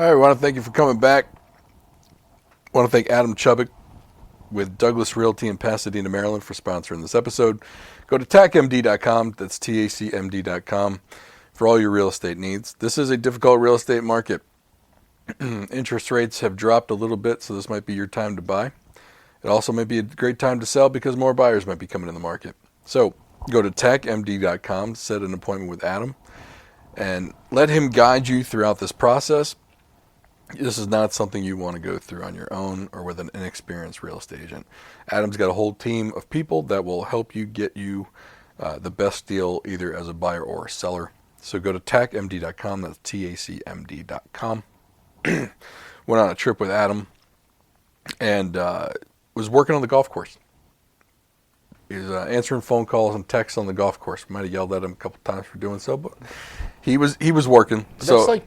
All right, I want to thank you for coming back. I want to thank Adam Chubbuck with Douglas Realty in Pasadena, Maryland for sponsoring this episode. Go to tacmd.com, that's tacmd.com, for all your real estate needs. This is a difficult real estate market. Interest rates have dropped a little bit, so this might be your time to buy. It also may be a great time to sell because more buyers might be coming in the market. So go to tacmd.com, set an appointment with Adam, and let him guide you throughout this process. This is not something you want to go through on your own or with an inexperienced real estate agent. Adam's got a whole team of people that will help you get you the best deal either as a buyer or a seller. So go to tacmd.com, that's tacmd.com. Went on a trip with Adam and was working on the golf course. He was answering phone calls and texts on the golf course. Might have yelled at him a couple times for doing so, but he was working. That's so like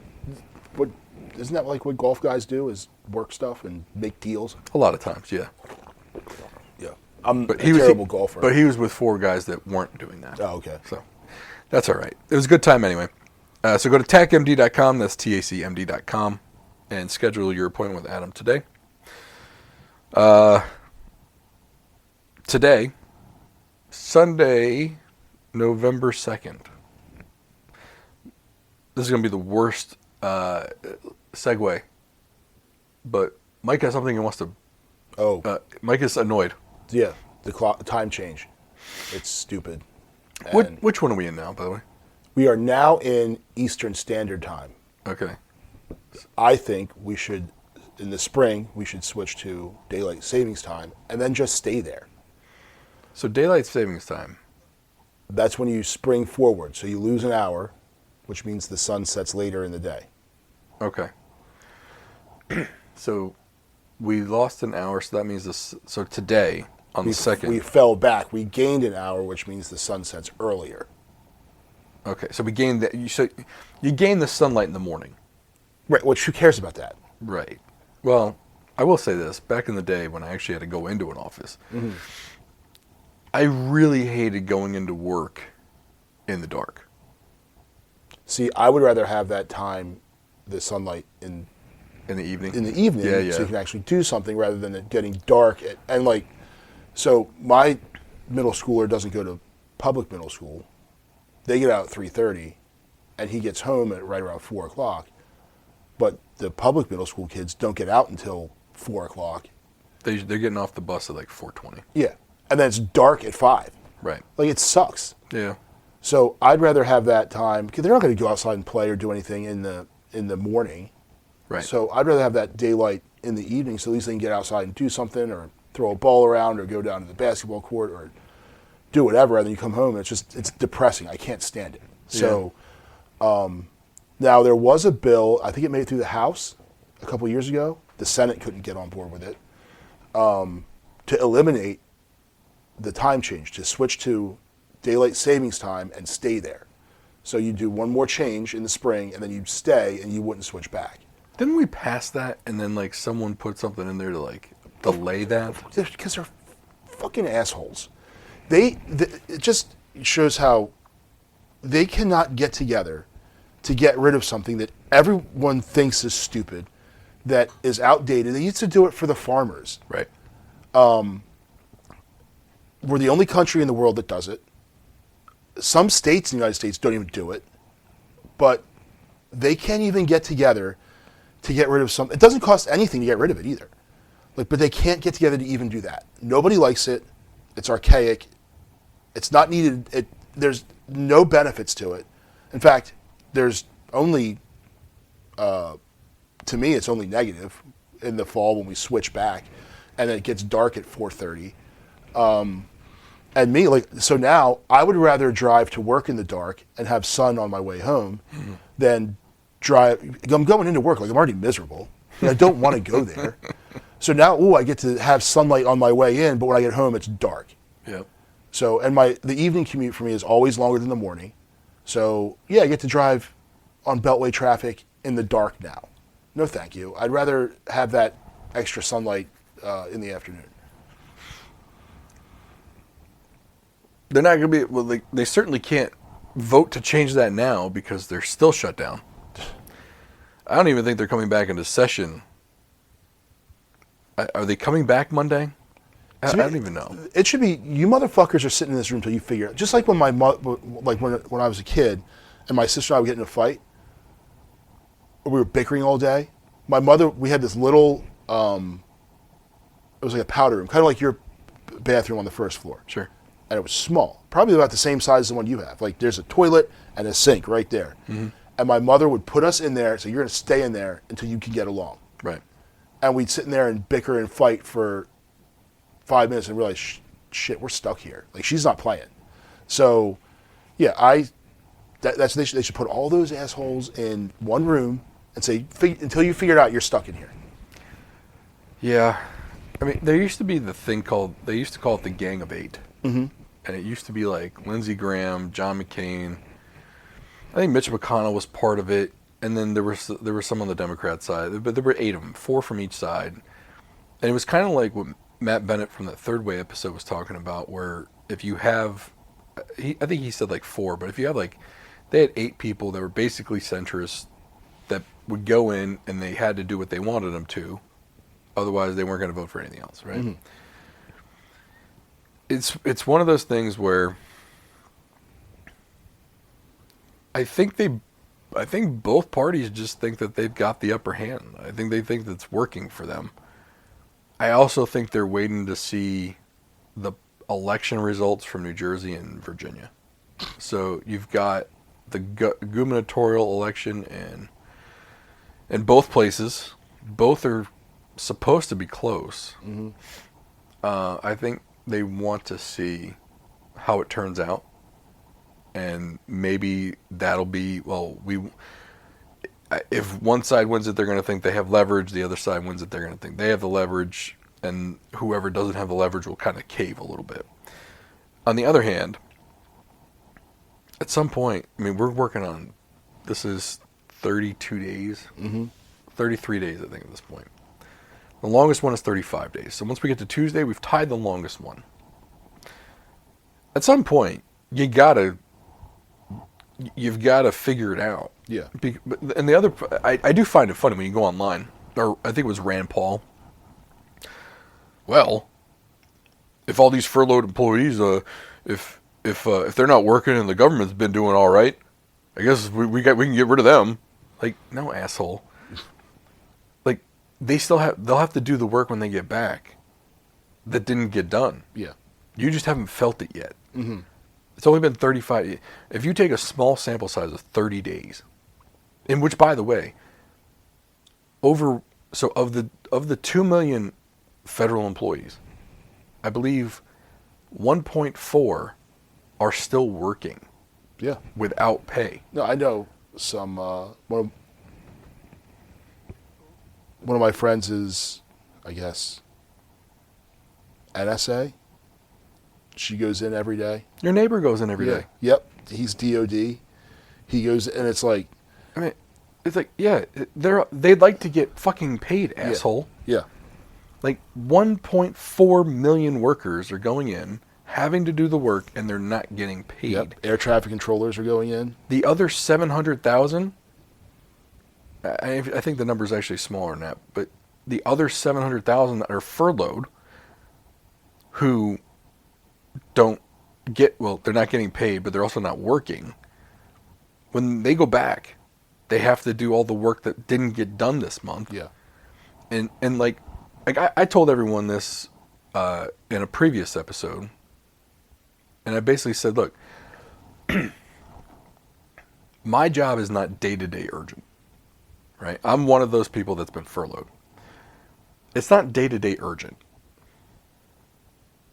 what isn't that like what golf guys do? Is work stuff and make deals? a lot of times, yeah. Yeah, I'm But a terrible golfer. But he was with four guys that weren't doing that. Oh, okay. So that's all right. It was a good time anyway. So go to tacmd.com, that's tacmd.com, and schedule your appointment with Adam today. Today, Sunday, November 2nd. This is going to be the worst segue, but Mike has something he wants to... Mike is annoyed. Yeah, the time change. It's stupid. Which one are we in now, by the way? We are now in Eastern Standard Time. Okay. I think we should, in the spring, we should switch to daylight savings time and then just stay there. So daylight savings time. That's when you spring forward. So you lose an hour, which means the sun sets later in the day. Okay. So we lost an hour, so that means this. So today, on the 2nd. We fell back. We gained an hour, which means the sun sets earlier. Okay, so we gained that. So you gain the sunlight in the morning. Right, which who cares about that? Right. Well, I will say this. Back in the day when I actually had to go into an office, I really hated going into work in the dark. See, I would rather have that time, the sunlight in the evening? In the evening, Yeah. so you can actually do something rather than it getting dark. So my middle schooler doesn't go to public middle school. They get out at 3:30, and he gets home at right around 4 o'clock. But the public middle school kids don't get out until 4 o'clock. They're getting off the bus at like 4:20. Yeah, and then it's dark at 5. Right. Like, it sucks. Yeah. So I'd rather have that time, because they're not going to go outside and play or do anything in the morning. Right. So I'd rather have that daylight in the evening, so at least they can get outside and do something, or throw a ball around, or go down to the basketball court, or do whatever. And then you come home, and it's depressing. I can't stand it. So now there was a bill, I think it made it through the House a couple years ago. The Senate couldn't get on board with it, to eliminate the time change, to switch to daylight savings time and stay there. So you do one more change in the spring, and then you stay, and you wouldn't switch back. Didn't we pass that, and then like someone put something in there to like delay that? Because they're fucking assholes. It just shows how they cannot get together to get rid of something that everyone thinks is stupid, that is outdated. They used to do it for the farmers. Right. We're the only country in the world that does it. Some states in the United States don't even do it, but they can't even get together to get rid of something. It doesn't cost anything to get rid of it either. But they can't get together to even do that. Nobody likes it. It's archaic. It's not needed. There's no benefits to it. In fact, there's only, to me, it's only negative in the fall when we switch back, and then it gets dark at 4:30. And me, so now I would rather drive to work in the dark and have sun on my way home than drive. I'm going into work, I'm already miserable. I don't want to go there. So now, I get to have sunlight on my way in, but when I get home, it's dark. Yep. So, and the evening commute for me is always longer than the morning. So, yeah, I get to drive on Beltway traffic in the dark now. No, thank you. I'd rather have that extra sunlight in the afternoon. They're not going to be, they certainly can't vote to change that now because they're still shut down. I don't even think they're coming back into session. Are they coming back Monday? I don't even know. It should be, you motherfuckers are sitting in this room until you figure it out. Just like when when I was a kid and my sister and I would get in a fight, or we were bickering all day. My mother, we had this little, it was like a powder room, kind of like your bathroom on the first floor. Sure. And it was small, probably about the same size as the one you have. Like there's a toilet and a sink right there. Mm-hmm. And my mother would put us in there, so you're going to stay in there until you can get along. Right. And we'd sit in there and bicker and fight for 5 minutes and realize, shit, we're stuck here. Like, she's not playing. So, yeah, they should put all those assholes in one room and say, until you figure it out, you're stuck in here. Yeah. I mean, there used to be they used to call it the Gang of Eight. Mm-hmm. And it used to be like Lindsey Graham, John McCain. I think Mitch McConnell was part of it. And then there were some on the Democrat side. But there were 8 of them, 4 from each side. And it was kind of like what Matt Bennett from that Third Way episode was talking about, where if you have, I think he said like 4, but if you have they had 8 people that were basically centrists that would go in and they had to do what they wanted them to. Otherwise, they weren't going to vote for anything else, right? Mm-hmm. It's one of those things where I think both parties just think that they've got the upper hand. I think they think that's working for them. I also think they're waiting to see the election results from New Jersey and Virginia. So you've got the gubernatorial election in both places. Both are supposed to be close. Mm-hmm. I think they want to see how it turns out. And maybe that'll be, if one side wins it, they're going to think they have leverage. The other side wins it, they're going to think they have the leverage. And whoever doesn't have the leverage will kind of cave a little bit. On the other hand, at some point, I mean, we're working on, this is 32 days, 33 days, I think, at this point. The longest one is 35 days. So once we get to Tuesday, we've tied the longest one. At some point, you've got to figure it out. Yeah. And the other, I do find it funny when you go online, or I think it was Rand Paul. Well, if all these furloughed employees, if they're not working and the government's been doing all right, I guess we can get rid of them. Like, no, asshole. Like, they'll have to do the work when they get back that didn't get done. Yeah. You just haven't felt it yet. Mm-hmm. It's only been 35. If you take a small sample size of 30 days, in which, by the way, of the 2 million federal employees, I believe 1.4 are still working. Yeah. Without pay. No, I know some. One of my friends is, I guess, NSA. She goes in every day. Your neighbor goes in every day. Yep. He's DOD. He goes, and it's like, I mean, it's like, yeah, they'd like to get fucking paid, asshole. Yeah. Like 1.4 million workers are going in, having to do the work, and they're not getting paid. Yep. Air traffic controllers are going in. The other 700,000, I think the number is actually smaller than that, but the other 700,000 that are furloughed, who don't get, they're not getting paid, but they're also not working. When they go back, they have to do all the work that didn't get done this month. Yeah. And like I told everyone this in a previous episode, and I basically said, look, my job is not day-to-day urgent, right? I'm one of those people that's been furloughed. It's not day-to-day urgent.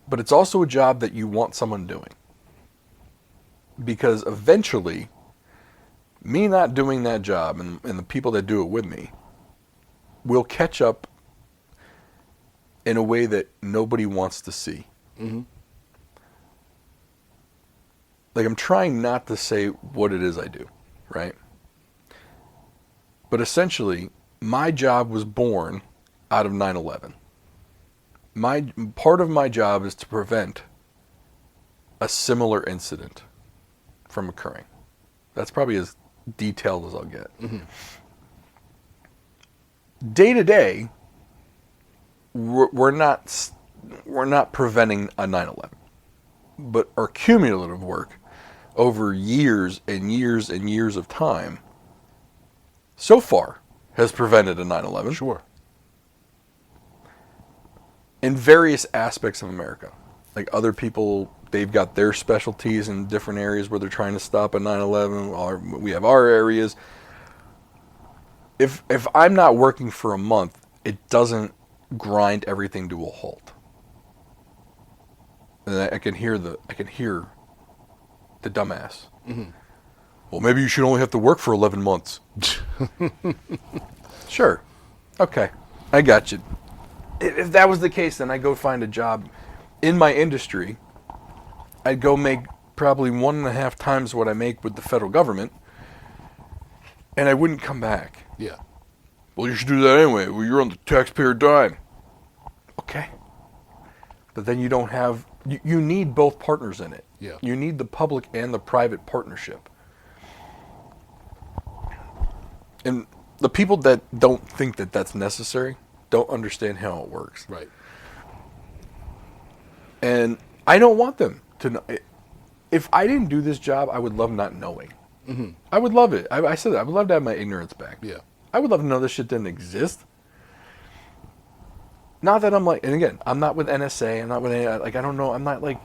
But it's also a job that you want someone doing. Because eventually, me not doing that job and the people that do it with me will catch up in a way that nobody wants to see. Mm-hmm. Like, I'm trying not to say what it is I do, right? But essentially, my job was born out of 9/11. Part of my job is to prevent a similar incident from occurring. That's probably as detailed as I'll get. Mm-hmm. day to day, we're not preventing a 9/11, but our cumulative work over years and years and years of time so far has prevented a 9/11. Sure. In various aspects of America. Like other people, they've got their specialties in different areas where they're trying to stop a 9/11. We have our areas. If I'm not working for a month, it doesn't grind everything to a halt. And I can hear the dumbass. Mm-hmm. Well, maybe you should only have to work for 11 months. Sure. Okay. I got you. If that was the case, then I'd go find a job in my industry. I'd go make probably 1.5 times what I make with the federal government, and I wouldn't come back. Yeah. Well, you should do that anyway. Well, you're on the taxpayer dime. Okay. But then you don't have... You need both partners in it. Yeah. You need the public and the private partnership. And the people that don't think that that's necessary don't understand how it works. Right. And I don't want them to know. If I didn't do this job, I would love not knowing. Mm-hmm. I would love it. I said that. I would love to have my ignorance back. Yeah. I would love to know this shit didn't exist. Not that I'm like, and again, I'm not with NSA. I'm not with any, like, I don't know. I'm not with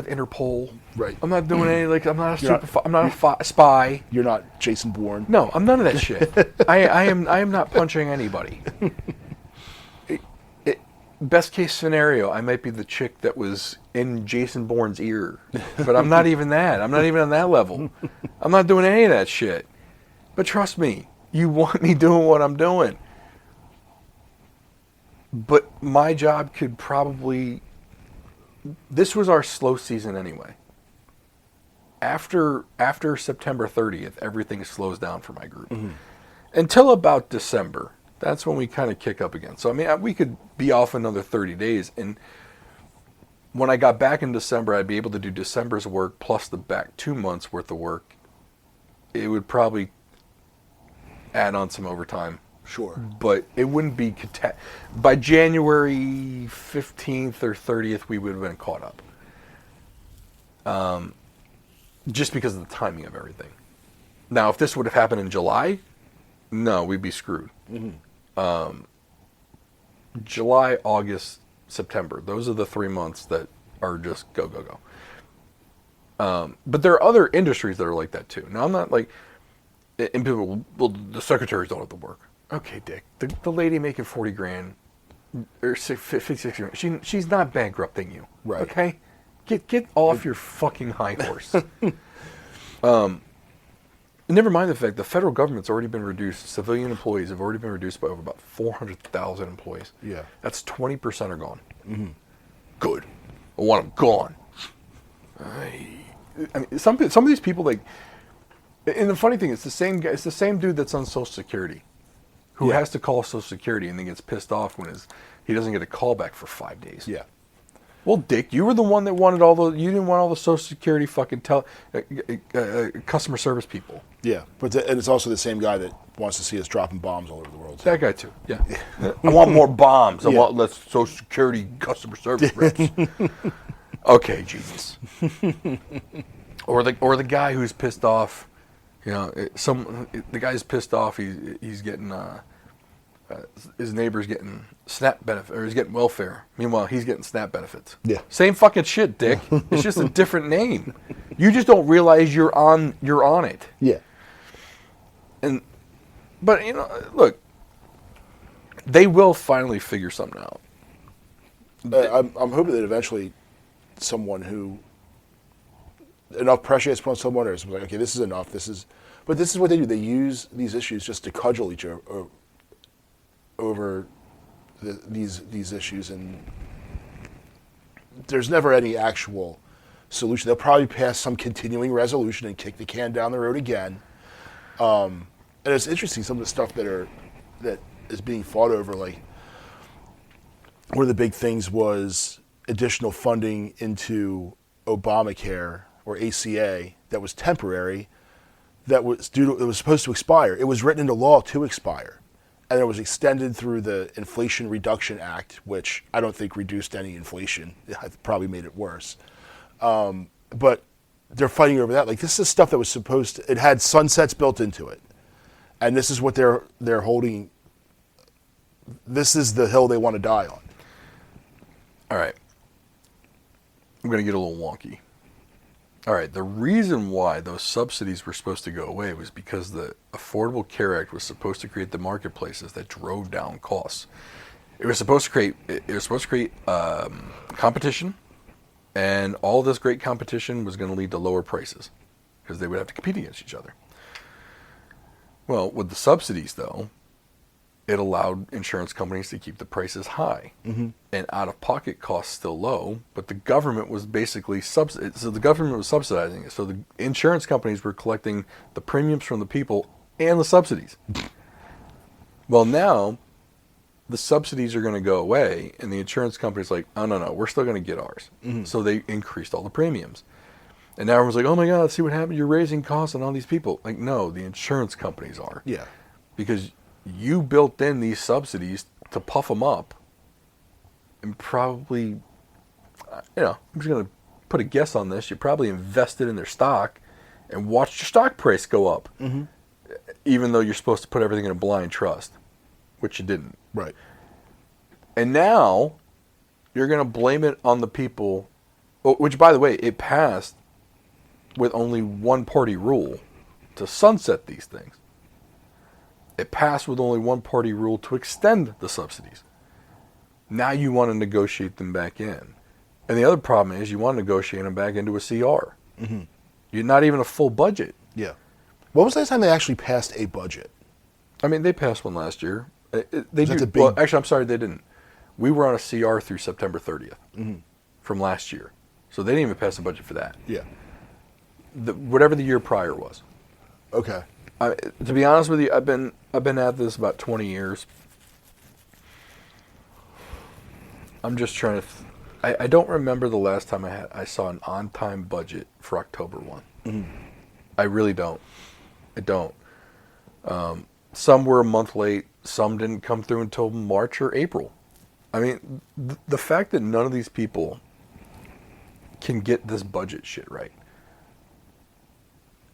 Interpol. Right. I'm not doing any, like, I'm not a spy. You're not Jason Bourne. No, I'm none of that shit. I am not punching anybody. Best case scenario, I might be the chick that was in Jason Bourne's ear. But I'm not even that. I'm not even on that level. I'm not doing any of that shit. But trust me, you want me doing what I'm doing. But my job could probably... This was our slow season anyway. After September 30th, everything slows down for my group. Mm-hmm. Until about December. That's when we kind of kick up again. So, I mean, we could be off another 30 days. And when I got back in December, I'd be able to do December's work plus the back 2 months worth of work. It would probably add on some overtime. Sure. But it wouldn't be... By January 15th or 30th, we would have been caught up. Just because of the timing of everything. Now, if this would have happened in July, no, we'd be screwed. Mm-hmm. July, August, September. Those are the 3 months that are just go, go, go. But there are other industries that are like that too. Now, I'm not like... And people, well, the secretaries don't have to work. Okay, Dick. The lady making 40 grand or 56 grand, she's not bankrupting you. Right. Okay? Get off your fucking high horse. Never mind the fact the federal government's already been reduced. Civilian employees have already been reduced by over about 400,000 employees. Yeah. That's 20% are gone. Mm-hmm. Good. I want them gone. I mean, some of these people, like, and the funny thing is, it's the same dude that's on Social Security, who has to call Social Security and then gets pissed off when he doesn't get a call back for 5 days. Yeah. Well, Dick, you were the one that wanted you didn't want all the Social Security fucking customer service people. Yeah, and it's also the same guy that wants to see us dropping bombs all over the world. That guy too. Yeah. I want more bombs. I want less Social Security customer service reps. Okay, Jesus. Or the guy who's pissed off. You know, the guy's pissed off. He's getting his neighbor's getting SNAP benefit, or he's getting welfare. Meanwhile, he's getting SNAP benefits. Yeah. Same fucking shit, Dick. It's just a different name. You just don't realize you're on it. Yeah. But you know, look, they will finally figure something out. I'm hoping that eventually someone who enough pressure gets put on someone, or someone's like, okay, this is enough. But this is what they do. They use these issues just to cudgel each other over these issues, and there's never any actual solution. They'll probably pass some continuing resolution and kick the can down the road again. And it's interesting, some of the stuff that is being fought over. Like, one of the big things was additional funding into Obamacare or ACA that was temporary, that was supposed to expire. It was written into law to expire. and it was extended through the Inflation Reduction Act, which I don't think reduced any inflation. It probably made it worse. But they're fighting over that. Like, this is stuff that was supposed to, it had sunsets built into it. And this is what they're holding. This is the hill they want to die on. All right. I'm going to get a little wonky. All right. The reason why those subsidies were supposed to go away was because the Affordable Care Act was supposed to create the marketplaces that drove down costs. It was supposed to create competition, and all this great competition was going to lead to lower prices because they would have to compete against each other. Well, with the subsidies, though, it allowed insurance companies to keep the prices high and out-of-pocket costs still low, but the government was basically the government was subsidizing it. So the insurance companies were collecting the premiums from the people and the subsidies. Well, now the subsidies are going to go away, and the insurance company's like, oh, no, we're still going to get ours. So they increased all the premiums. And now everyone's like, oh my God, see what happened? You're raising costs on all these people. Like, no, the insurance companies are. Yeah. Because you built in these subsidies to puff them up, and probably, I'm just going to put a guess on this. You probably invested in their stock and watched your stock price go up, even though you're supposed to put everything in a blind trust, which you didn't. Right. And now you're going to blame it on the people, which, by the way, it passed with only one-party rule to sunset these things. It passed with only one-party rule to extend the subsidies. Now you want to negotiate them back in. And the other problem is you want to negotiate them back into a CR. You're not even a full budget. Yeah. When was the last time they actually passed a budget? I mean, they passed one last year. They That's do. a big... Well, actually, I'm sorry, they didn't. We were on a CR through September 30th from last year. So they didn't even pass a budget for that. Yeah. Whatever the year prior was. Okay. To be honest with you, I've been at this about 20 years. I'm just trying to. I don't remember the last time I saw an on-time budget for October 1. I really don't. I don't. Some were a month late. Some didn't come through until March or April. I mean, the fact that none of these people can get this budget shit right.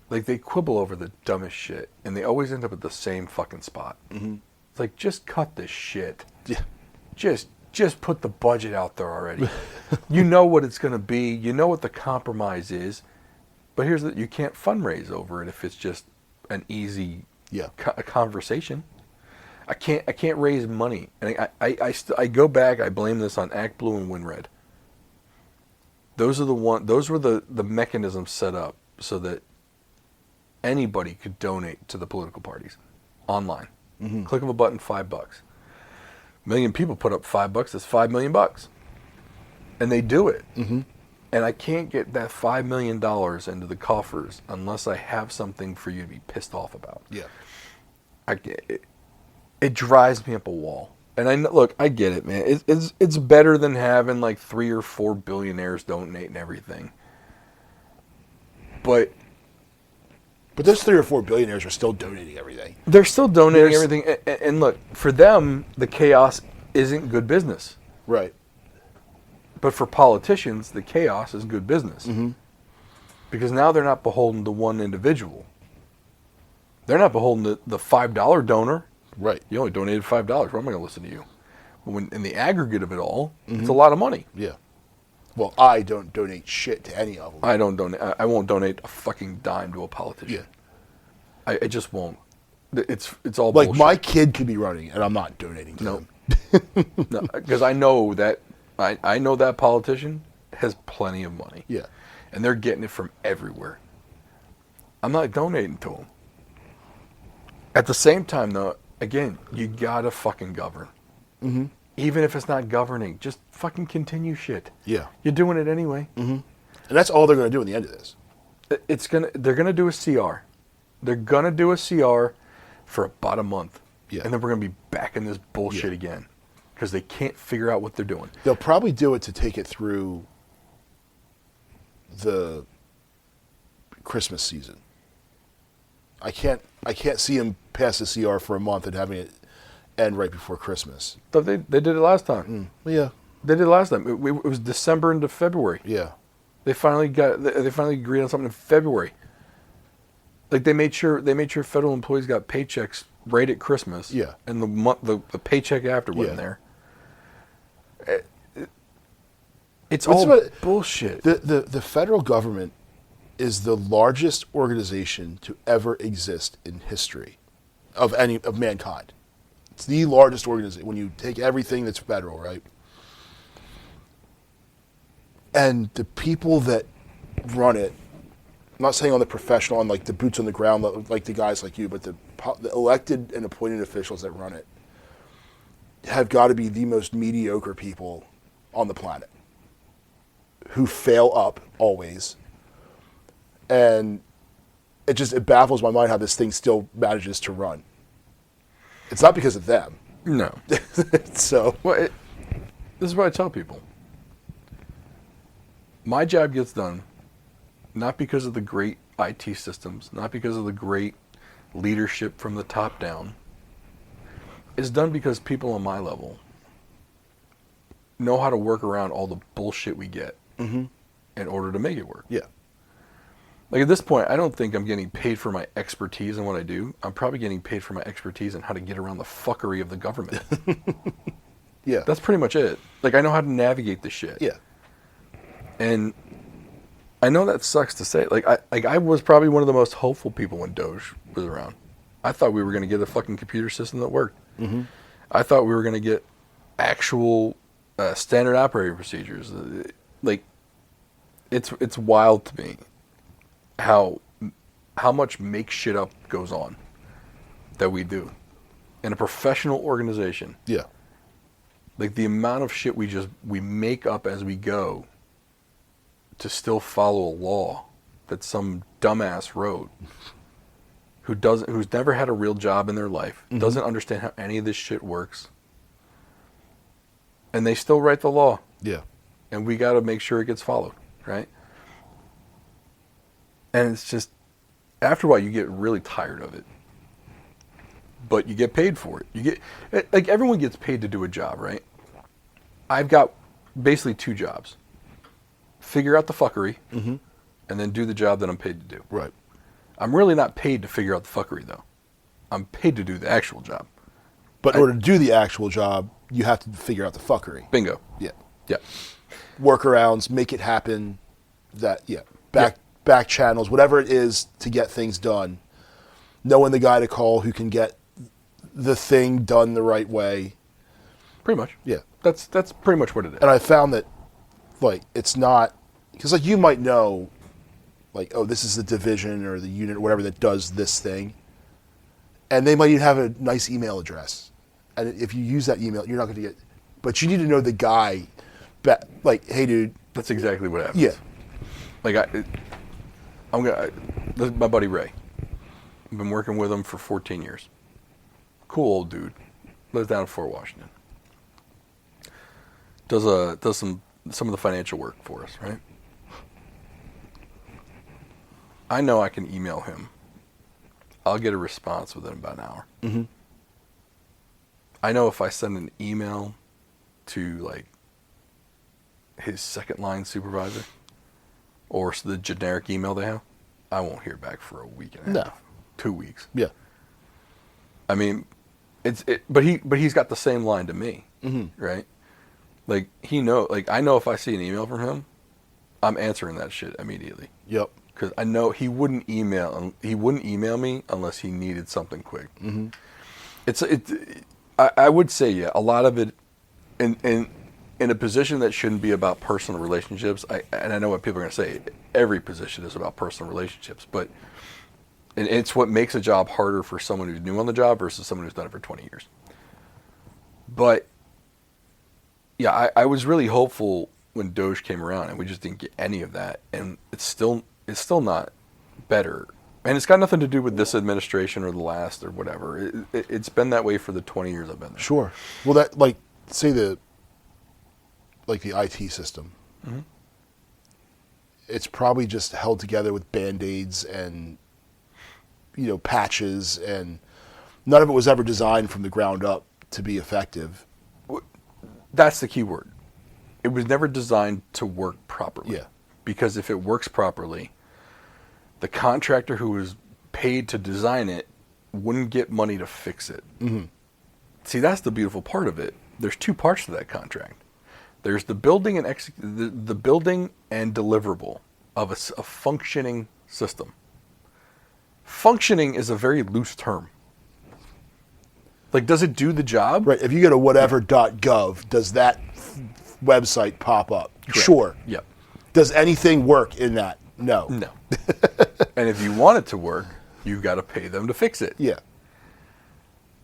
Like, they quibble over the dumbest shit, and they always end up at the same fucking spot. It's like, just cut this shit. Yeah. Just put the budget out there already. You know what it's going to be. You know what the compromise is. But here's you can't fundraise over it if it's just an easy conversation. I can't raise money. And I go back, I blame this on Act Blue and WinRed. Those were the mechanisms set up so that anybody could donate to the political parties online. Click of a button, $5. A million people put up $5. That's $5 million, and they do it. And I can't get that $5 million into the coffers unless I have something for you to be pissed off about. Yeah. It drives me up a wall. And I get it, man. It's better than having like 3 or 4 billionaires donate and everything. But those 3 or 4 billionaires are still donating everything. They're still donating everything. And look, for them, the chaos isn't good business. Right. But for politicians, the chaos is good business. Because now they're not beholden to one individual. They're not beholden to the $5 donor. Right. You only donated $5. Why am I going to listen to you? When in the aggregate of it all, it's a lot of money. Yeah. Well, I don't donate shit to any of them. I don't donate. I won't donate a fucking dime to a politician. Yeah. I just won't. It's all like bullshit. my kid could be running, and I'm not donating to him. No, because I know that I know that politician has plenty of money. Yeah. And they're getting it from everywhere. I'm not donating to them. At the same time, though, again, you gotta fucking govern. Even if it's not governing, just fucking continue shit. Yeah. You're doing it anyway. And that's all they're going to do in the end of this. They're gonna do a CR. They're gonna do a CR for about a month. Yeah. And then we're gonna be back in this bullshit again. Because they can't figure out what they're doing. They'll probably do it to take it through the Christmas season. I can't see him pass the CR for a month and having it end right before Christmas. But they did it last time. Yeah. They did it last time. It was December into February. Yeah. They finally agreed on something in February. Like they made sure federal employees got paychecks right at Christmas. Yeah. And the paycheck after wasn't there. It's all bullshit. The federal government is the largest organization to ever exist in history of mankind. It's the largest organization when you take everything that's federal, right? And the people that run it, I'm not saying on the professional, on like the boots on the ground, like the guys like you, but the elected and appointed officials that run it have got to be the most mediocre people on the planet who fail up always. And it baffles my mind how this thing still manages to run. It's not because of them. No. So. Well, this is what I tell people. My job gets done not because of the great IT systems, not because of the great leadership from the top down. It's done because people on my level know how to work around all the bullshit we get in order to make it work. Yeah. Like at this point, I don't think I'm getting paid for my expertise in what I do. I'm probably getting paid for my expertise in how to get around the fuckery of the government. Yeah. That's pretty much it. Like I know how to navigate this shit. Yeah. And I know that sucks to say. I was probably one of the most hopeful people when Doge was around. I thought we were going to get a fucking computer system that worked. Mm-hmm. I thought we were going to get actual standard operating procedures. Like, it's wild to me how much make shit up goes on that we do in a professional organization. Yeah. Like the amount of shit we make up as we go to still follow a law that some dumbass wrote who's never had a real job in their life, doesn't understand how any of this shit works. And they still write the law. Yeah. And we got to make sure it gets followed, right? And it's just, after a while, you get really tired of it. But you get paid for it. Like everyone gets paid to do a job, right? I've got basically two jobs. Figure out the fuckery, and then do the job that I'm paid to do. Right. I'm really not paid to figure out the fuckery, though. I'm paid to do the actual job. But in order to do the actual job, you have to figure out the fuckery. Bingo. Yeah. Yeah. Workarounds, make it happen. Back channels, whatever it is to get things done. Knowing the guy to call who can get the thing done the right way. Pretty much. Yeah. That's pretty much what it is. And I found that, like, it's not, because like you might know, like, oh, this is the division or the unit or whatever that does this thing, and they might even have a nice email address, and if you use that email, you're not going to get, but you need to know the guy, like, hey, dude. That's exactly what happens. Yeah. Like this is my buddy Ray. I've been working with him for 14 years. Cool old dude. Lives down in Fort Washington. Does some of the financial work for us, right? I know I can email him. I'll get a response within about an hour. Mm-hmm. I know if I send an email to like his second line supervisor or the generic email they have, I won't hear back for a week and a half. 2 weeks. Yeah. I mean, but he's got the same line to me, right? Like I know if I see an email from him, I'm answering that shit immediately. Yep. Because I know he wouldn't email me unless he needed something quick. Mm-hmm. I would say, yeah, a lot of it in a position that shouldn't be about personal relationships. And I know what people are going to say. Every position is about personal relationships, but it's what makes a job harder for someone who's new on the job versus someone who's done it for 20 years. But yeah, I was really hopeful when Doge came around, and we just didn't get any of that. And it's still not better. And it's got nothing to do with this administration or the last or whatever. It's been that way for the 20 years I've been there. Sure. Well, that, like, say the IT system, it's probably just held together with Band-Aids and, patches, and none of it was ever designed from the ground up to be effective. That's the key word. It was never designed to work properly. Yeah. Because if it works properly, the contractor who was paid to design it wouldn't get money to fix it. Mm-hmm. See, that's the beautiful part of it. There's two parts to that contract. There's the building and the building and deliverable of a functioning system. Functioning is a very loose term. Like, does it do the job? Right. If you go to whatever.gov, does that website pop up? Correct. Sure. Yep. Does anything work in that? No. No. And if you want it to work, you've got to pay them to fix it. Yeah.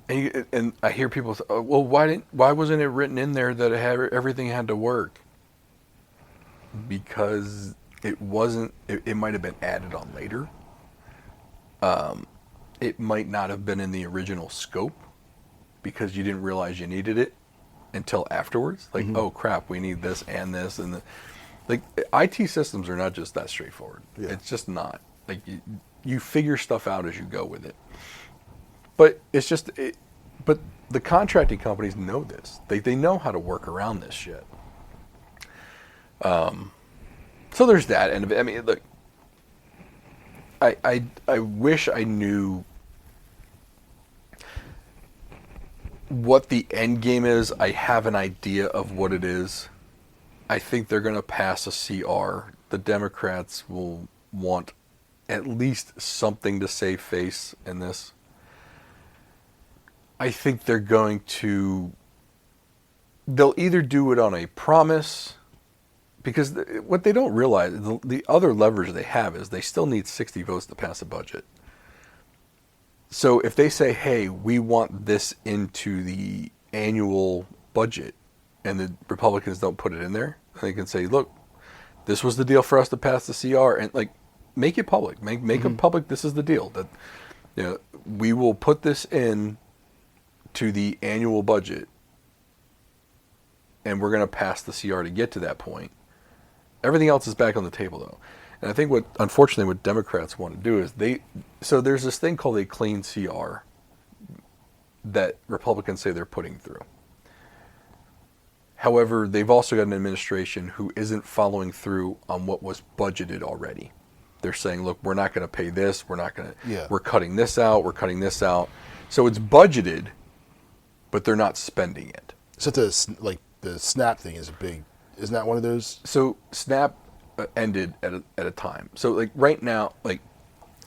And I hear people say, oh, well, why wasn't it written in there that everything had to work? Because it wasn't. It might have been added on later. It might not have been in the original scope because you didn't realize you needed it until afterwards. Like, oh crap, we need this and this and like IT systems are not just that straightforward. Yeah. It's just not. Like you figure stuff out as you go with it. But it's just, but the contracting companies know this. They know how to work around this shit. So there's that. And I mean, look, I wish I knew what the end game is. I have an idea of what it is. I think they're going to pass a CR. The Democrats will want at least something to save face in this. I think they're going to... They'll either do it on a promise, because what they don't realize, the other leverage they have is they still need 60 votes to pass a budget. So if they say, hey, we want this into the annual budget, and the Republicans don't put it in there, they can say, look, this was the deal for us to pass the CR, and like, make it public. Make it public, this is the deal. That, you know, we will put this in to the annual budget, and we're going to pass the CR to get to that point. Everything else is back on the table, though. And I think unfortunately, what Democrats want to do is so there's this thing called a clean CR that Republicans say they're putting through. However, they've also got an administration who isn't following through on what was budgeted already. They're saying, look, we're not going to pay this. We're cutting this out. We're cutting this out. So it's budgeted, but they're not spending it. So the SNAP thing is a big... Isn't that one of those? So SNAP ended at a time. So like right now, like,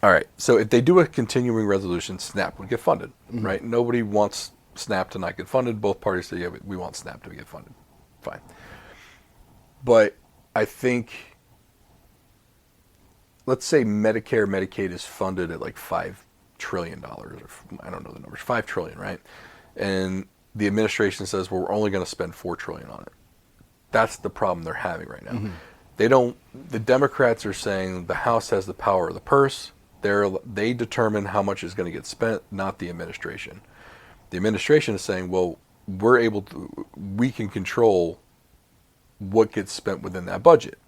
all right. So if they do a continuing resolution, SNAP would get funded, right? Nobody wants SNAP to not get funded. Both parties say, yeah, we want SNAP to get funded. Fine. But I think, let's say Medicare, Medicaid is funded at like $5 trillion, or I don't know the numbers, $5 trillion, right? And the administration says, well, we're only going to spend $4 trillion on it. That's the problem they're having right now. The Democrats are saying the House has the power of the purse. They determine how much is going to get spent, not the administration. The administration is saying, well, we can control what gets spent within that budget.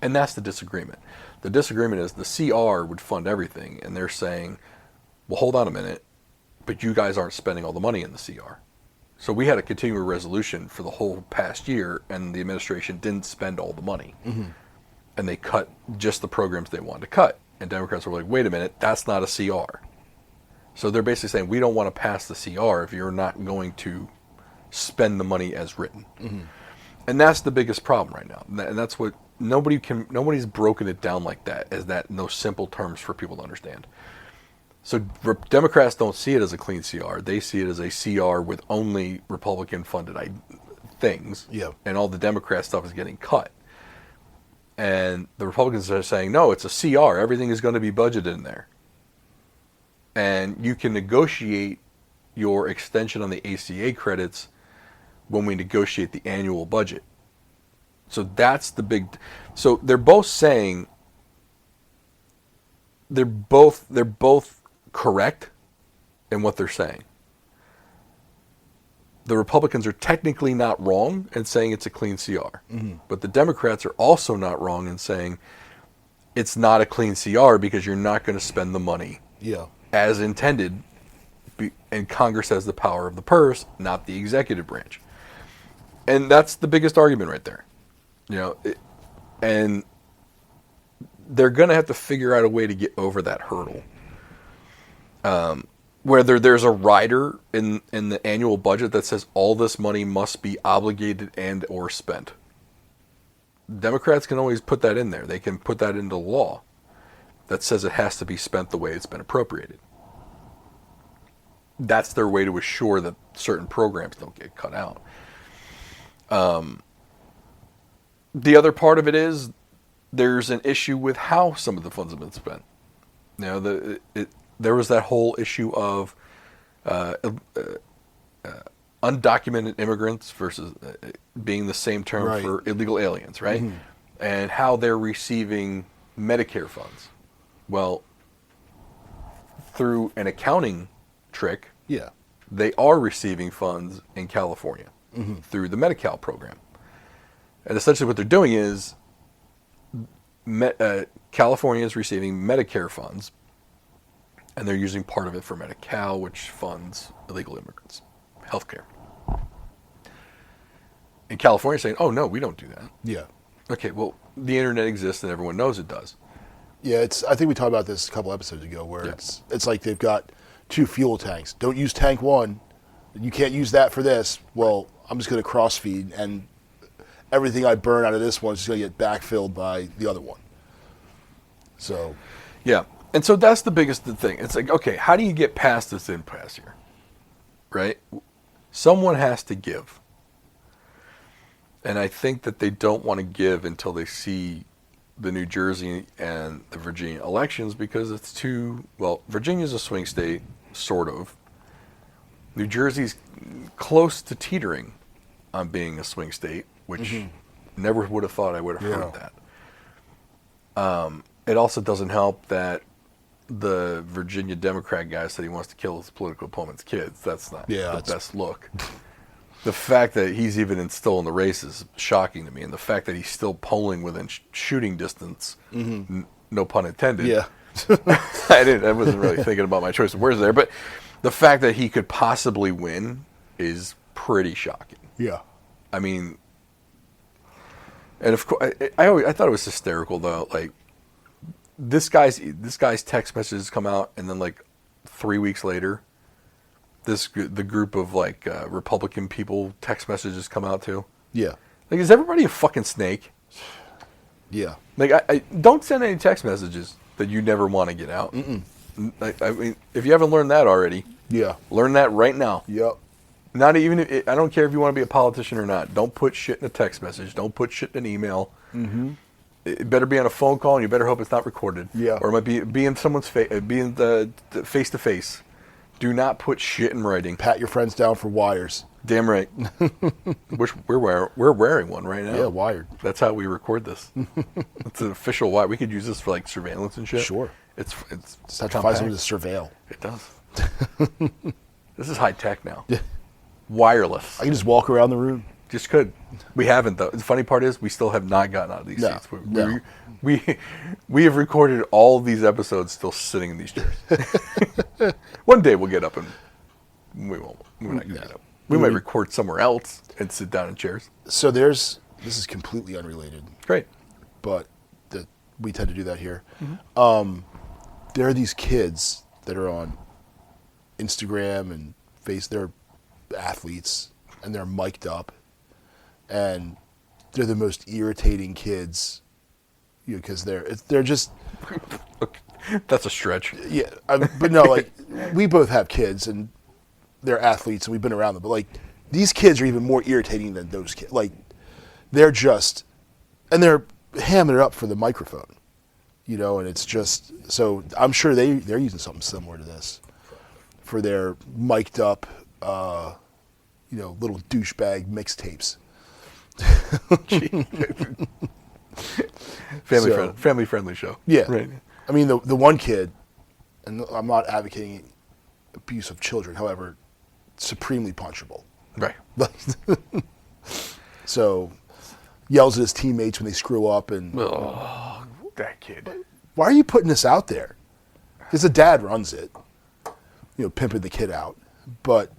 And that's the disagreement. The disagreement is the CR would fund everything, and they're saying, well, hold on a minute, but you guys aren't spending all the money in the CR. So we had a continuing resolution for the whole past year, and the administration didn't spend all the money. And they cut just the programs they wanted to cut. And Democrats were like, wait a minute, that's not a CR. So they're basically saying, we don't want to pass the CR if you're not going to spend the money as written. And that's the biggest problem right now. And that's what nobody's broken it down like that, as that in those simple terms for people to understand. So Democrats don't see it as a clean CR. They see it as a CR with only Republican-funded things, and all the Democrat stuff is getting cut. And the Republicans are saying, no, it's a CR. Everything is going to be budgeted in there. And you can negotiate your extension on the ACA credits when we negotiate the annual budget. So that's the big... So they're both saying... They're both correct in what they're saying. The Republicans are technically not wrong in saying it's a clean CR. But the Democrats are also not wrong in saying it's not a clean CR because you're not going to spend the money as intended and Congress has the power of the purse, not the executive branch. And that's the biggest argument right there. And they're going to have to figure out a way to get over that hurdle. Whether there's a rider in the annual budget that says all this money must be obligated and or spent. Democrats can always put that in there. They can put that into law that says it has to be spent the way it's been appropriated. That's their way to assure that certain programs don't get cut out. The other part of it is there's an issue with how some of the funds have been spent. There was that whole issue of undocumented immigrants versus being the same term for illegal aliens, right? Mm-hmm. And how they're receiving Medicare funds. Well, through an accounting trick, they are receiving funds in California through the Medi-Cal program. And essentially what they're doing is California is receiving Medicare funds, and they're using part of it for Medi-Cal, which funds illegal immigrants' healthcare. And California is saying, oh, no, we don't do that. Yeah. Okay, well, the internet exists and everyone knows it does. Yeah, I think we talked about this a couple episodes ago where it's like they've got 2 fuel tanks. Don't use tank 1. You can't use that for this. Well, I'm just going to cross-feed, and everything I burn out of this one is just going to get backfilled by the other one. So. Yeah. And so that's the biggest thing. It's like, okay, how do you get past this impasse here? Right? Someone has to give. And I think that they don't want to give until they see the New Jersey and the Virginia elections because it's Virginia's a swing state, sort of. New Jersey's close to teetering on being a swing state, which never would have thought I would have heard that. It also doesn't help that the Virginia Democrat guy said he wants to kill his political opponent's kids. That's not the best look. The fact that he's even still in the race is shocking to me, and the fact that he's still polling within shooting distance, no pun intended. Yeah, I wasn't really thinking about my choice of words there, but the fact that he could possibly win is pretty shocking. Yeah, I mean, and of course, I thought it was hysterical though. Like this guy's text messages come out, and then like 3 weeks later, the group of like Republican people text messages come out too. Yeah. Like, is everybody a fucking snake? Yeah. Like, I don't send any text messages that you never want to get out. I mean, if you haven't learned that already, learn that right now. Yep. Not even. I don't care if you want to be a politician or not. Don't put shit in a text message. Don't put shit in an email. It better be on a phone call, and you better hope it's not recorded. Yeah. Or it might be in someone's face, be in the face to face. Do not put shit in writing. Pat your friends down for wires. Damn right. Which we're wearing one right now. Yeah, wired. That's how we record this. It's an official wire. We could use this for like surveillance and shit. Sure. It's just have to find someone to surveil. It does. This is high tech now. Wireless. I can just walk around the room. Just could. We haven't though. The funny part is we still have not gotten out of these seats. We have recorded all of these episodes still sitting in these chairs. One day we'll get up and we won't. We're not gonna get up. We might record somewhere else and sit down in chairs. So this is completely unrelated. Great. But we tend to do that here. There are these kids that are on Instagram and they're athletes and they're mic'd up and they're the most irritating kids because they're just that's a stretch. Yeah, but no, like we both have kids and they're athletes and we've been around them, but like these kids are even more irritating than those kids. Like they're just, and they're hamming it up for the microphone, and it's just, so I'm sure they're using something similar to this for their mic'd up, little douchebag mixtapes. Family friendly show. Yeah. Right. I mean, the one kid, and I'm not advocating abuse of children, however, supremely punchable. Right. So, yells at his teammates when they screw up. And that kid. Why are you putting this out there? Because the dad runs it. pimping the kid out. But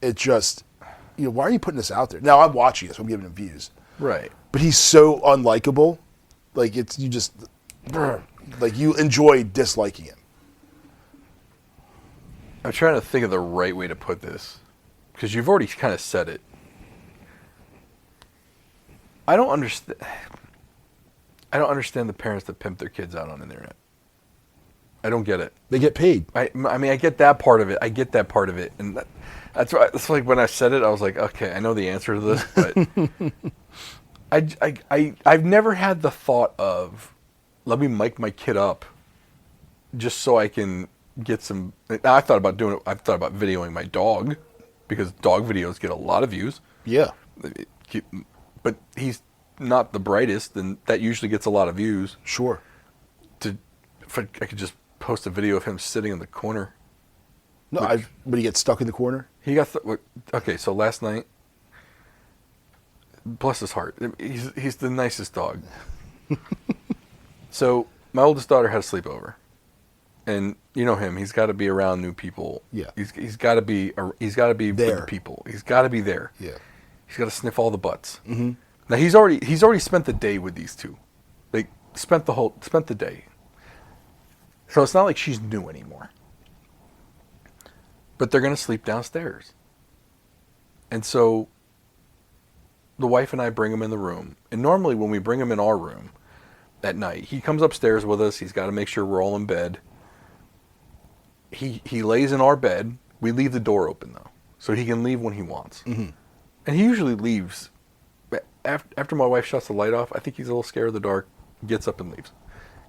it just, why are you putting this out there? Now I'm watching it, so I'm giving him views. Right. But he's so unlikable. Like you enjoy disliking him. I'm trying to think of the right way to put this, because you've already kind of said it. I don't understand the parents that pimp their kids out on the internet. I don't get it. They get paid. I mean, I get that part of it. And that's why. That's like when I said it, I was like, okay, I know the answer to this, but I've never had the thought of, let me mic my kid up, just so I can get some. I thought about doing it. I've thought about videoing my dog, because dog videos get a lot of views. Yeah. But he's not the brightest, and that usually gets a lot of views. Sure. If I could just post a video of him sitting in the corner. No, but he gets stuck in the corner? He got... okay, so last night, bless his heart, he's the nicest dog. So, my oldest daughter had a sleepover. And you know him, he's got to be around new people. Yeah. He's got to be there with the people. He's got to be there. Yeah. He's got to sniff all the butts. Mm-hmm. Now he's already spent the day with these two. Like spent the day. So it's not like she's new anymore. But they're going to sleep downstairs. And so the wife and I bring him in the room. And normally when we bring him in our room at night, he comes upstairs with us. He's got to make sure we're all in bed. He lays in our bed. We leave the door open though, so he can leave when he wants. Mm-hmm. And he usually leaves after my wife shuts the light off. I think he's a little scared of the dark. Gets up and leaves.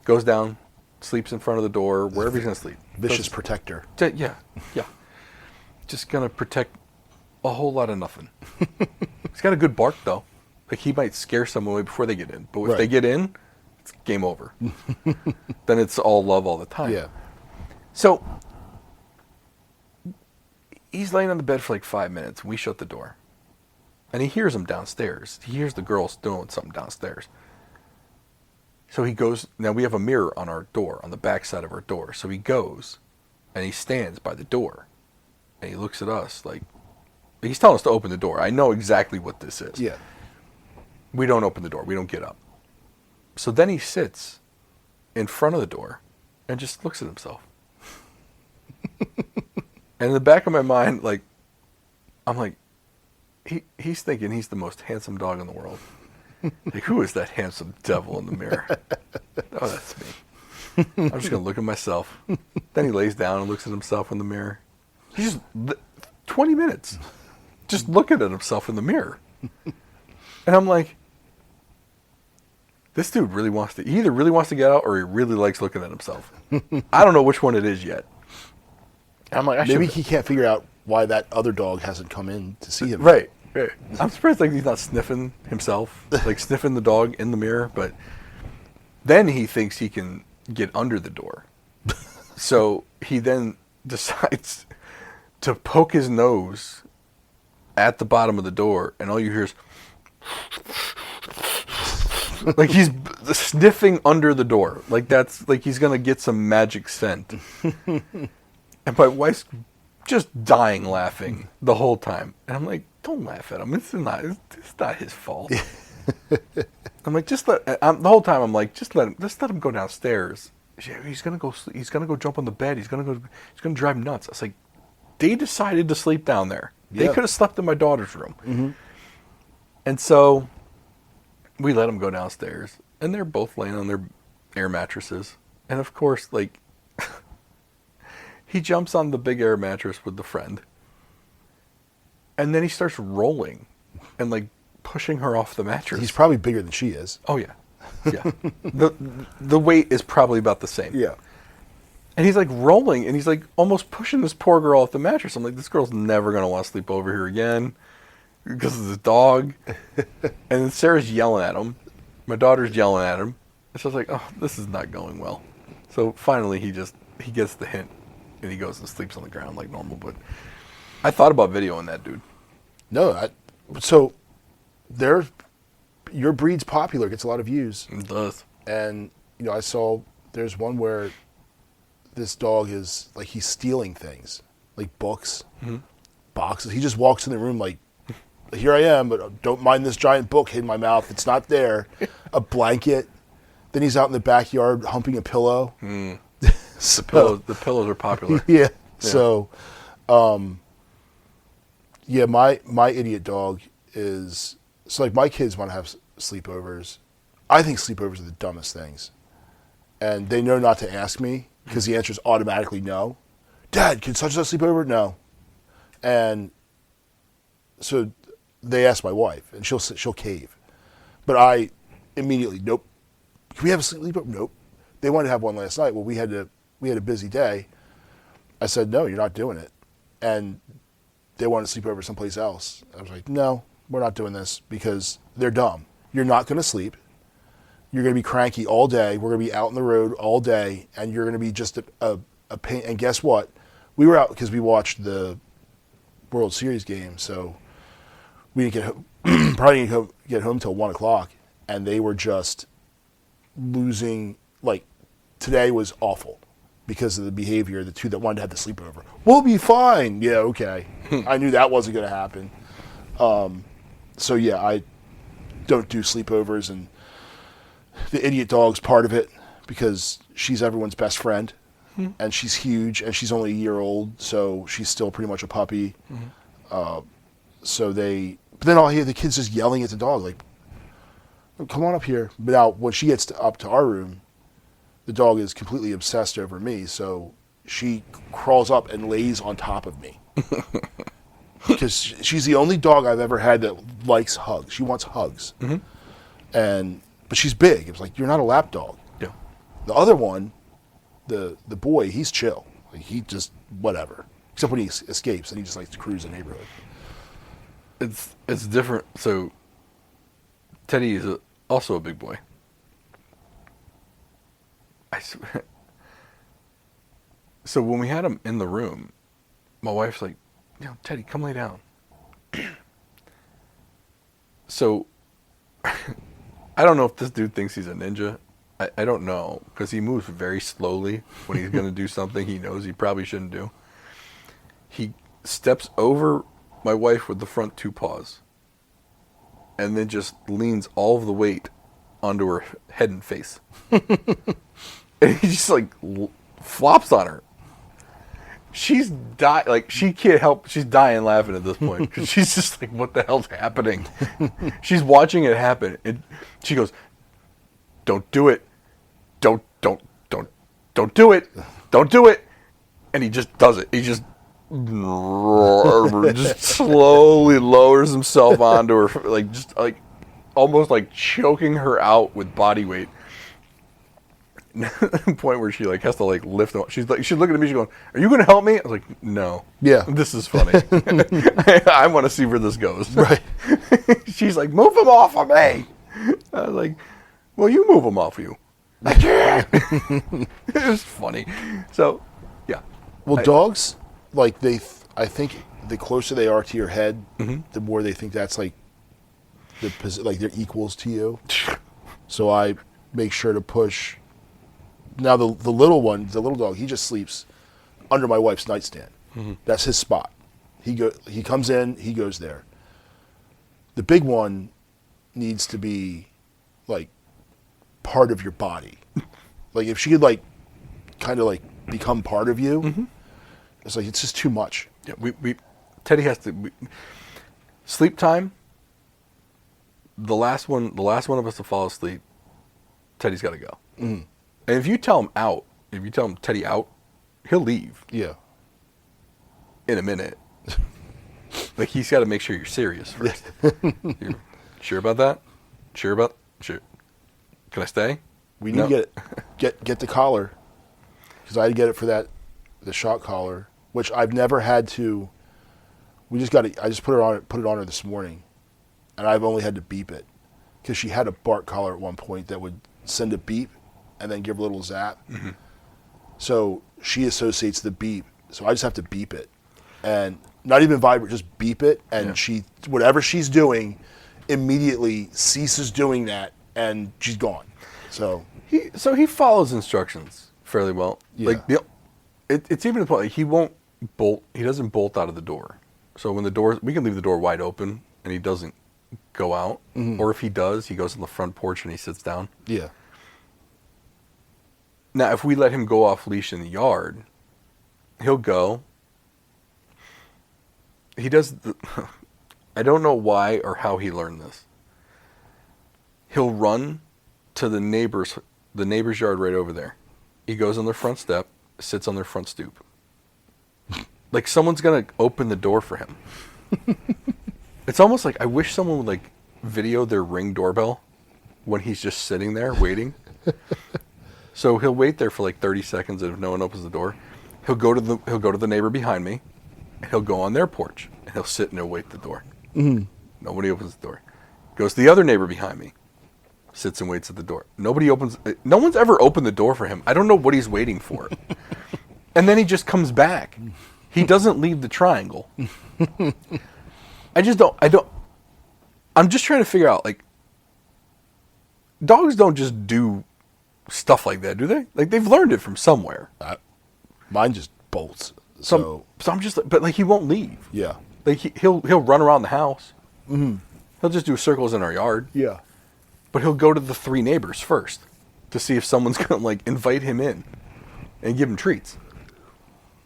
Goes down, sleeps in front of the door, wherever he's going to sleep. Vicious protector. Yeah. Just going to protect a whole lot of nothing. He's got a good bark, though. Like, he might scare someone away before they get in. But if they get in, it's game over. Then it's all love all the time. Yeah. So, he's laying on the bed for like 5 minutes. We shut the door. And he hears him downstairs. He hears the girls doing something downstairs. So he goes. Now we have a mirror on our door, on the back side of our door. So he goes, and he stands by the door, and he looks at us like he's telling us to open the door. I know exactly what this is. Yeah. We don't open the door. We don't get up. So then he sits in front of the door and just looks at himself. And in the back of my mind, like, I'm like, he's thinking he's the most handsome dog in the world. Like, who is that handsome devil in the mirror? Oh, that's me. I'm just going to look at myself. Then he lays down and looks at himself in the mirror. He's just 20 minutes just looking at himself in the mirror. And I'm like, this dude really he either really wants to get out or he really likes looking at himself. I don't know which one it is yet. And I'm like, maybe he can't figure out why that other dog hasn't come in to see him. Right. I'm surprised like he's not sniffing himself, like sniffing the dog in the mirror. But then he thinks he can get under the door. So he then decides to poke his nose at the bottom of the door, and all you hear is like he's sniffing under the door. Like that's like he's gonna get some magic scent. And my wife's just dying laughing the whole time. And I'm like, don't laugh at him. It's not his fault. I'm like, the whole time I'm like, just let him go downstairs. He's gonna go jump on the bed. He's gonna drive nuts. I was like, they decided to sleep down there. They could have slept in my daughter's room. Mm-hmm. And so we let them go downstairs, and they're both laying on their air mattresses. And of course, like, he jumps on the big air mattress with the friend, and then he starts rolling and like pushing her off the mattress. He's probably bigger than she is. Oh yeah. The weight is probably about the same. Yeah. And he's like rolling, and he's like almost pushing this poor girl off the mattress. I'm like, this girl's never gonna want to sleep over here again because of the dog. And then Sarah's yelling at him. My daughter's yelling at him. And so I was like, oh, this is not going well. So finally, he gets the hint, and he goes and sleeps on the ground like normal. But I thought about videoing that dude. No, so your breed's popular, gets a lot of views. It does. And you know, I saw there's one where this dog is like he's stealing things. like books, boxes. He just walks in the room like, here I am, but don't mind this giant book in my mouth. It's not there. A blanket. Then he's out in the backyard humping a pillow. So, The pillows are popular. yeah. So, yeah, my idiot dog is, so like my kids want to have sleepovers. I think sleepovers are the dumbest things. And they know not to ask me because the answer is automatically no. Dad, can such and such sleep over? No. And so they ask my wife, and she'll cave. But I immediately, nope. Can we have a sleepover? Nope. They wanted to have one last night. Well, we had a busy day. I said, no, you're not doing it. And they wanted to sleep over someplace else. I was like, no, we're not doing this because they're dumb. You're not going to sleep. You're going to be cranky all day. We're going to be out on the road all day, and you're going to be just a pain. And guess what? We were out because we watched the World Series game, so we didn't get home, probably didn't get home till 1 o'clock, and they were just losing. Like, today was awful because of the behavior of the two that wanted to have the sleepover. We'll be fine. Yeah, okay. I knew that wasn't going to happen. So, yeah, I don't do sleepovers, and the idiot dog's part of it because she's everyone's best friend, and she's huge, and she's only a year old, so she's still pretty much a puppy. But then I'll hear the kids just yelling at the dog, like, come on up here. But now, when she gets up to our room, the dog is completely obsessed over me, so she crawls up and lays on top of me. Because she's the only dog I've ever had that likes hugs. She wants hugs. But she's big. It was like, you're not a lap dog. Yeah. The other one, the boy, he's chill. Like, he just, whatever. Except when he escapes, and he just likes to cruise the neighborhood. It's different. So Teddy is also a big boy. I swear. So when we had him in the room, my wife's like, Teddy, come lay down. So I don't know if this dude thinks he's a ninja. I don't know, because he moves very slowly when he's going to do something he knows he probably shouldn't do. He steps over my wife with the front two paws and then just leans all of the weight onto her head and face. And he just like flops on her. She's dying, like she can't help. She's dying laughing at this point because she's just like, "What the hell's happening?" She's watching it happen, and she goes, "Don't do it! Don't do it! Don't do it!" And he just does it. He just slowly lowers himself onto her, like just like almost like choking her out with body weight. The point where she like has to like lift him up. She's looking at me. She's going, "Are you going to help me?" I was like, "No. Yeah, this is funny. I want to see where this goes." Right. She's like, "Move him off of me." I was like, "Well, you move him off of you." I can't. It was funny. So, yeah. Well, dogs, like I think the closer they are to your head, the more they think that's like they're equals to you. So I make sure to push. Now the little one, the little dog, he just sleeps under my wife's nightstand. That's his spot. He comes in, he goes there. The big one needs to be like part of your body. Like if she could like kind of like become part of you, it's like it's just too much. Yeah, Teddy has to sleep time. The last one of us to fall asleep, Teddy's got to go. And if you tell him out, if you tell him Teddy out, he'll leave. Yeah. In a minute. Like he's got to make sure you're serious first. You're sure about that? Sure. Can I stay? We need to get the collar, because I had to get it for the shock collar, which I've never had to. I just put it on her this morning, and I've only had to beep it, because she had a bark collar at one point that would send a beep and then give a little zap. So she associates the beep, so I just have to beep it, and not even vibrate, just beep it, and she, whatever she's doing, immediately ceases doing that, and she's gone. So he follows instructions fairly well. Yeah. Like it's even to the point like he won't bolt. He doesn't bolt out of the door. So when we can leave the door wide open, and he doesn't go out. Or if he does, he goes on the front porch and he sits down. Yeah. Now, if we let him go off leash in the yard, he'll go. He does. I don't know why or how he learned this. He'll run to the neighbor's yard right over there. He goes on their front step, sits on their front stoop. Like someone's gonna open the door for him. It's almost like I wish someone would like video their Ring doorbell when he's just sitting there waiting. So he'll wait there for like 30 seconds, and if no one opens the door, he'll go to the neighbor behind me, and he'll go on their porch, and he'll sit and he'll wait at the door. Nobody opens the door. Goes to the other neighbor behind me, sits and waits at the door. No one's ever opened the door for him. I don't know what he's waiting for. And then he just comes back. He doesn't leave the triangle. I'm just trying to figure out, like, dogs don't just do stuff like that, do they? Like, they've learned it from somewhere. Mine just bolts. So I'm just, but like, he won't leave. Yeah. Like, he'll run around the house. He'll just do circles in our yard. Yeah. But he'll go to the 3 neighbors first to see if someone's going to, like, invite him in and give him treats.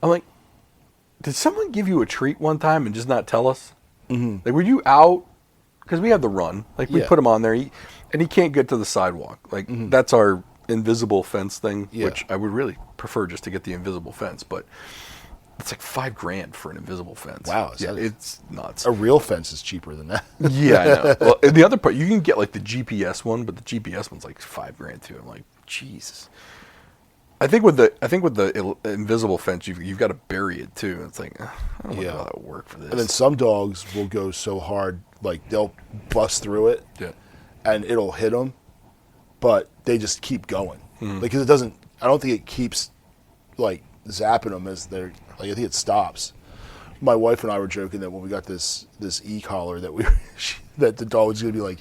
I'm like, did someone give you a treat one time and just not tell us? Like, were you out? Because we have the run. Like, we put him on there, and he can't get to the sidewalk. Like, that's our invisible fence thing, which I would really prefer just to get the invisible fence. But it's like $5,000 for an invisible fence. Wow. Yeah, it's nuts. A real fence is cheaper than that. Yeah, I know. Well, and the other part, you can get, like, the GPS one, but the GPS one's like $5,000 too. I'm like, Jesus. I think with the invisible fence, you've got to bury it too. It's like, I don't know how that would work for this. And then some dogs will go so hard, like they'll bust through it, and it'll hit them, but they just keep going because it doesn't. I don't think it keeps like zapping them as they're like. I think it stops. My wife and I were joking that when we got this e-collar that that the dog was going to be like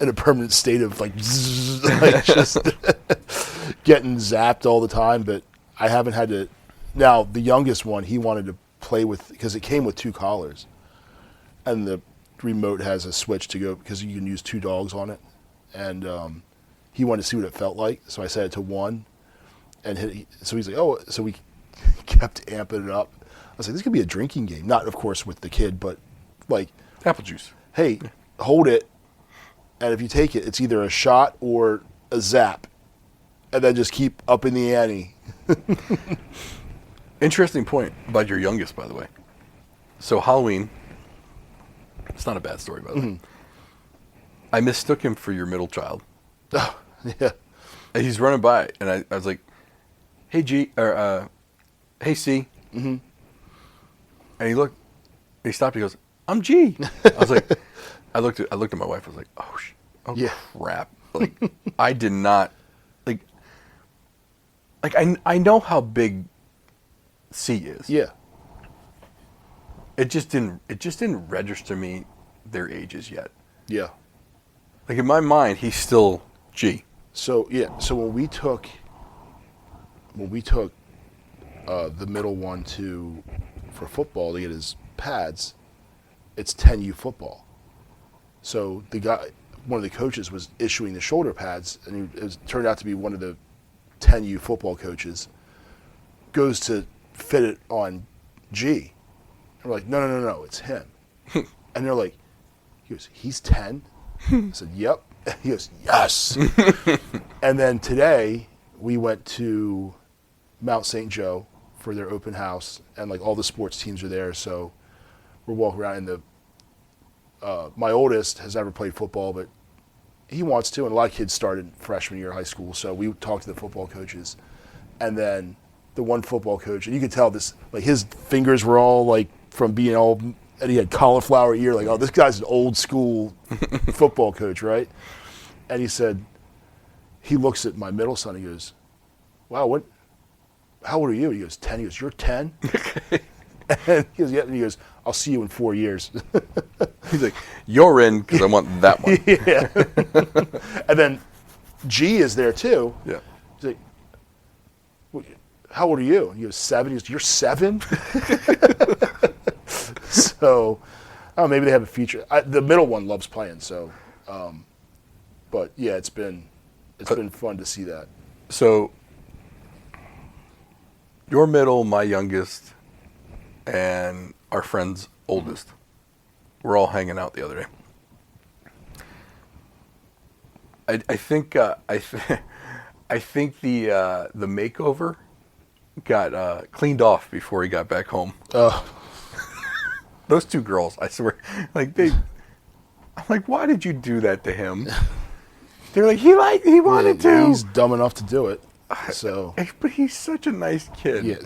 in a permanent state of like, like just getting zapped all the time. But I haven't had to. Now the youngest one, he wanted to play with because it came with 2 collars, and the remote has a switch to go because you can use 2 dogs on it, and he wanted to see what it felt like. So I set it to 1, and so he's like, oh, so we kept amping it up. I was like, this could be a drinking game. Not, of course, with the kid, but like... apple juice. Hey, hold it, and if you take it, it's either a shot or a zap. And then just keep up in the ante. Interesting point about your youngest, by the way. So Halloween, it's not a bad story, by the way. I mistook him for your middle child. Oh, yeah. And he's running by, and I was like, hey, G, or hey, C. And he looked, he stopped, he goes, I'm G. I was like, I looked at my wife, I was like, oh crap. Like, I did not, like I know how big C is. Yeah. It just didn't register me their ages yet. Yeah. Like, in my mind, he's still G. So, yeah, so when we took the middle one for football to get his pads, it's 10U football. So one of the coaches was issuing the shoulder pads, and it turned out to be one of the 10U football coaches, goes to fit it on G. And we're like, no, it's him. And they're like, he goes, he's 10? I said, yep. He goes, yes. And then today we went to Mount St. Joe for their open house, and like all the sports teams are there. So we're walking around, and my oldest has never played football, but he wants to, and a lot of kids started freshman year of high school. So we talked to the football coaches, and then the one football coach, and you could tell this, like his fingers were all like from being all, and he had cauliflower ear, like, oh, this guy's an old school football coach, right? And he said, he looks at my middle son, he goes, wow, how old are you? He goes, 10. He goes, you're 10? And he goes, yeah. And he goes, I'll see you in 4 years. He's like, you're in because I want that one. Yeah. And then G is there too. Yeah. He's like, how old are you? And he goes, 7. He goes, you're 7? So, oh, maybe they have a future. The middle one loves playing, so. But yeah, it's been fun to see that. So, your middle, my youngest, and our friend's oldest, we're all hanging out the other day. I think I think the makeover got cleaned off before he got back home. Those two girls, I swear, I'm like, why did you do that to him? They're like, he wanted to. He's dumb enough to do it. So, but he's such a nice kid. Yeah.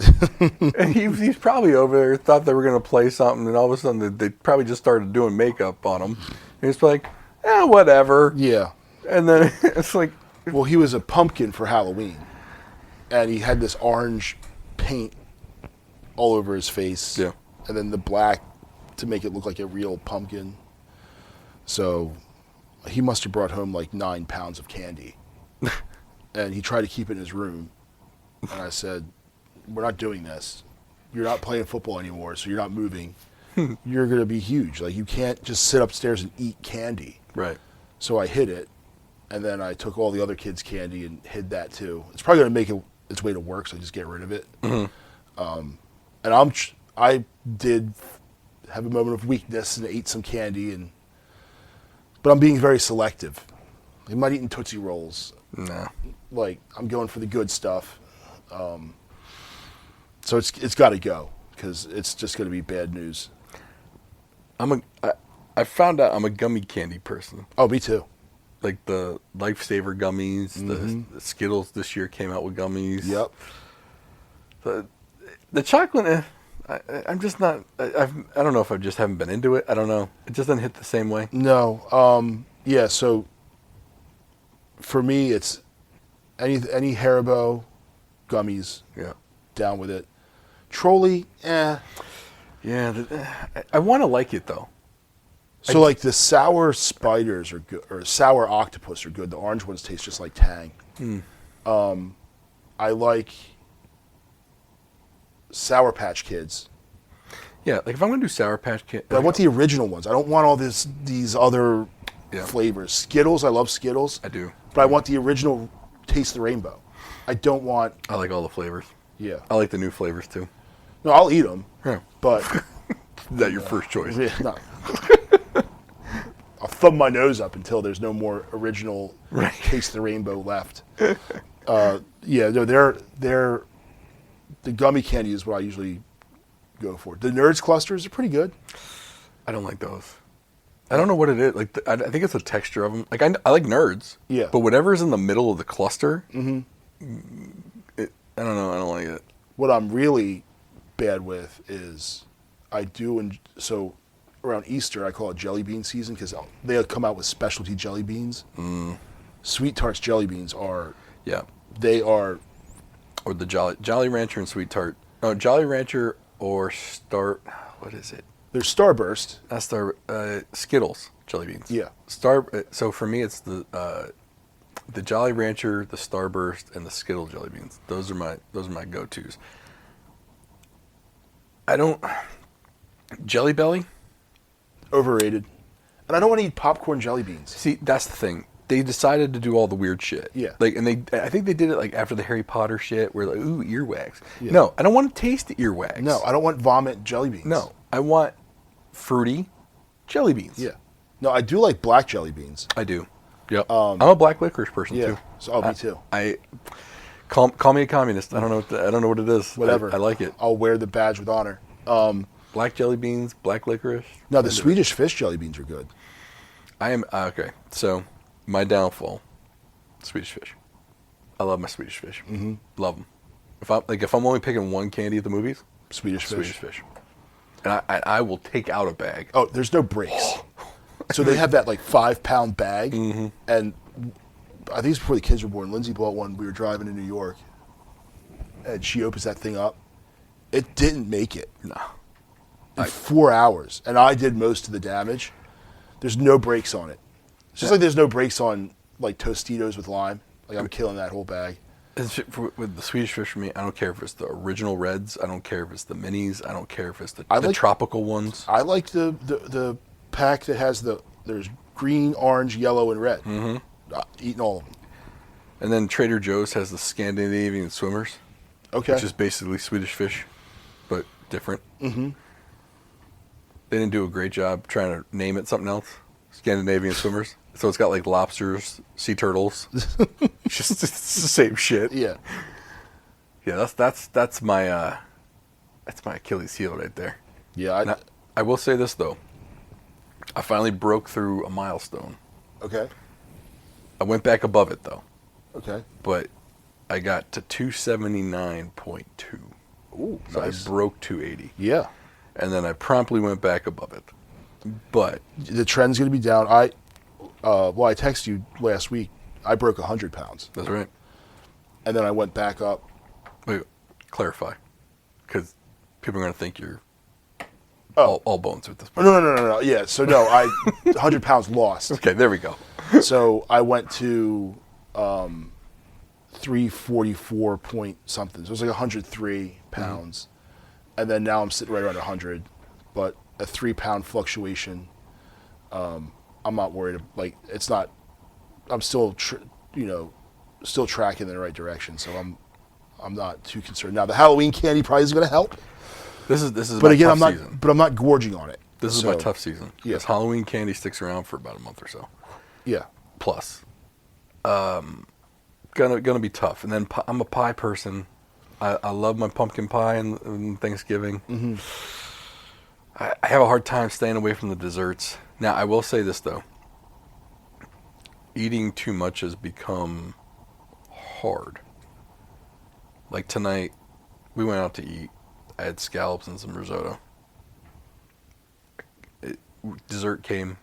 And he's probably over there, thought they were going to play something, and all of a sudden they probably just started doing makeup on him. And he's like, whatever. Yeah. And then it's like... Well, he was a pumpkin for Halloween. And he had this orange paint all over his face. Yeah. And then the black to make it look like a real pumpkin. So he must have brought home like 9 pounds of candy. And he tried to keep it in his room. And I said, we're not doing this. You're not playing football anymore, so you're not moving. You're going to be huge. Like, you can't just sit upstairs and eat candy. Right. So I hid it. And then I took all the other kids' candy and hid that too. It's probably going to make its way to work, so I just get rid of it. Mm-hmm. And I did have a moment of weakness and ate some candy, but I'm being very selective. I'm not eating Tootsie Rolls. No. Like, I'm going for the good stuff. So it's got to go, because it's just going to be bad news. I found out I'm a gummy candy person. Oh, me too. Like the Lifesaver gummies, Mm-hmm. the Skittles this year came out with gummies. Yep. The chocolate, I'm just not. I don't know if I just haven't been into it. I don't know. It just doesn't hit the same way. No. Yeah. So for me, it's any Haribo gummies. Yeah. Down with it. Trolley, Yeah. I want to like it though. So like the sour spiders are good, or sour octopus are good. The orange ones taste just like Tang. I like Sour Patch Kids. Yeah, like if I'm gonna do Sour Patch Kids, But I want the original ones. I don't want all these other flavors. Skittles, I love Skittles. I do. But I want the original Taste the Rainbow. I don't want... I like all the flavors. Yeah. I like the new flavors too. No, I'll eat them. Yeah. But... Is that your first choice? Yeah, no. I'll thumb my nose up until there's no more original Taste the Rainbow left. Yeah, no, they're the gummy candy is what I usually go for. The Nerds clusters are pretty good. I don't like those. I don't know what it is. Like I think it's the texture of them. Like I like Nerds. Yeah. But whatever's in the middle of the cluster, I don't know. I don't like it. What I'm really bad with is so around Easter I call it jelly bean season because they come out with specialty jelly beans. Sweet Tarts jelly beans are they are. Or the Jolly Rancher and Sweet Tart. No, Jolly Rancher or what is it? There's Starburst. That's Skittles jelly beans. Yeah. So for me, it's the Jolly Rancher, the Starburst, and the Skittle jelly beans. Those are my go-tos. Jelly Belly? Overrated. And I don't want to eat popcorn jelly beans. See, that's the thing. They decided to do all the weird shit. Yeah. Like, and I think they did it like after the Harry Potter shit, where like, ooh, earwax. Yeah. No, I don't want to taste the earwax. No, I don't want vomit jelly beans. No, I want fruity jelly beans. Yeah. No, I do like black jelly beans. I do. Yep. I'm a black licorice person too. So me too. I call me a communist. I don't know what it is. Whatever. I like it. I'll wear the badge with honor. Black jelly beans, black licorice. No, the Swedish fish jelly beans are good. I am okay. So my downfall, Swedish fish. I love my Swedish fish. Mm-hmm. Love them. If I'm only picking one candy at the movies, Swedish fish. And I will take out a bag. Oh, there's no breaks. So they have that like 5-pound bag, and I think it's before the kids were born. Lindsay bought one. We were driving to New York, and she opens that thing up. It didn't make it. No. In 4 hours, and I did most of the damage. There's no brakes on it. It's just like there's no brakes on like Tostitos with lime. Like I'm killing that whole bag. With the Swedish fish for me, I don't care if it's the original reds. I don't care if it's the minis. I don't care if it's the I like- tropical ones. I like the pack that has there's green, orange, yellow, and red. Mm-hmm. Eating all of them. And then Trader Joe's has the Scandinavian swimmers, Okay. which is basically Swedish fish, but different. Mm-hmm. They didn't do a great job trying to name it something else. Scandinavian swimmers. So it's got like lobsters, sea turtles. It's the same shit. Yeah. Yeah, that's my Achilles heel right there. Yeah. Now, I will say this though. I finally broke through a milestone. Okay. I went back above it though, Okay. but I got to 279.2. Ooh, So nice. I broke 280. Yeah. And then I promptly went back above it. But The trend's going to be down. I texted you last week. I broke 100 pounds, that's right. and then I went back up. Wait, clarify. Because people are going to think you're Oh. all bones at this Oh, point. no. Yeah. So no, 100 pounds lost. Okay, there we go. So I went to 344 point something. So it was like 103 pounds, and then now I'm sitting right around 100, but a 3-pound fluctuation. I'm not worried. Like it's not. I'm still, still tracking in the right direction. So I'm not too concerned. Now the Halloween candy probably is going to help, This is but my again, tough I'm not. season. But I'm not gorging on it. This is So, my tough season. Yeah. Because Halloween candy sticks around for about a month or so. Yeah. Plus. Gonna be tough. And then I'm a pie person. I love my pumpkin pie and Thanksgiving. Mm-hmm. I have a hard time staying away from the desserts. Now, I will say this, though. Eating too much has become hard. Like tonight, we went out to eat. I had scallops and some risotto. Dessert came.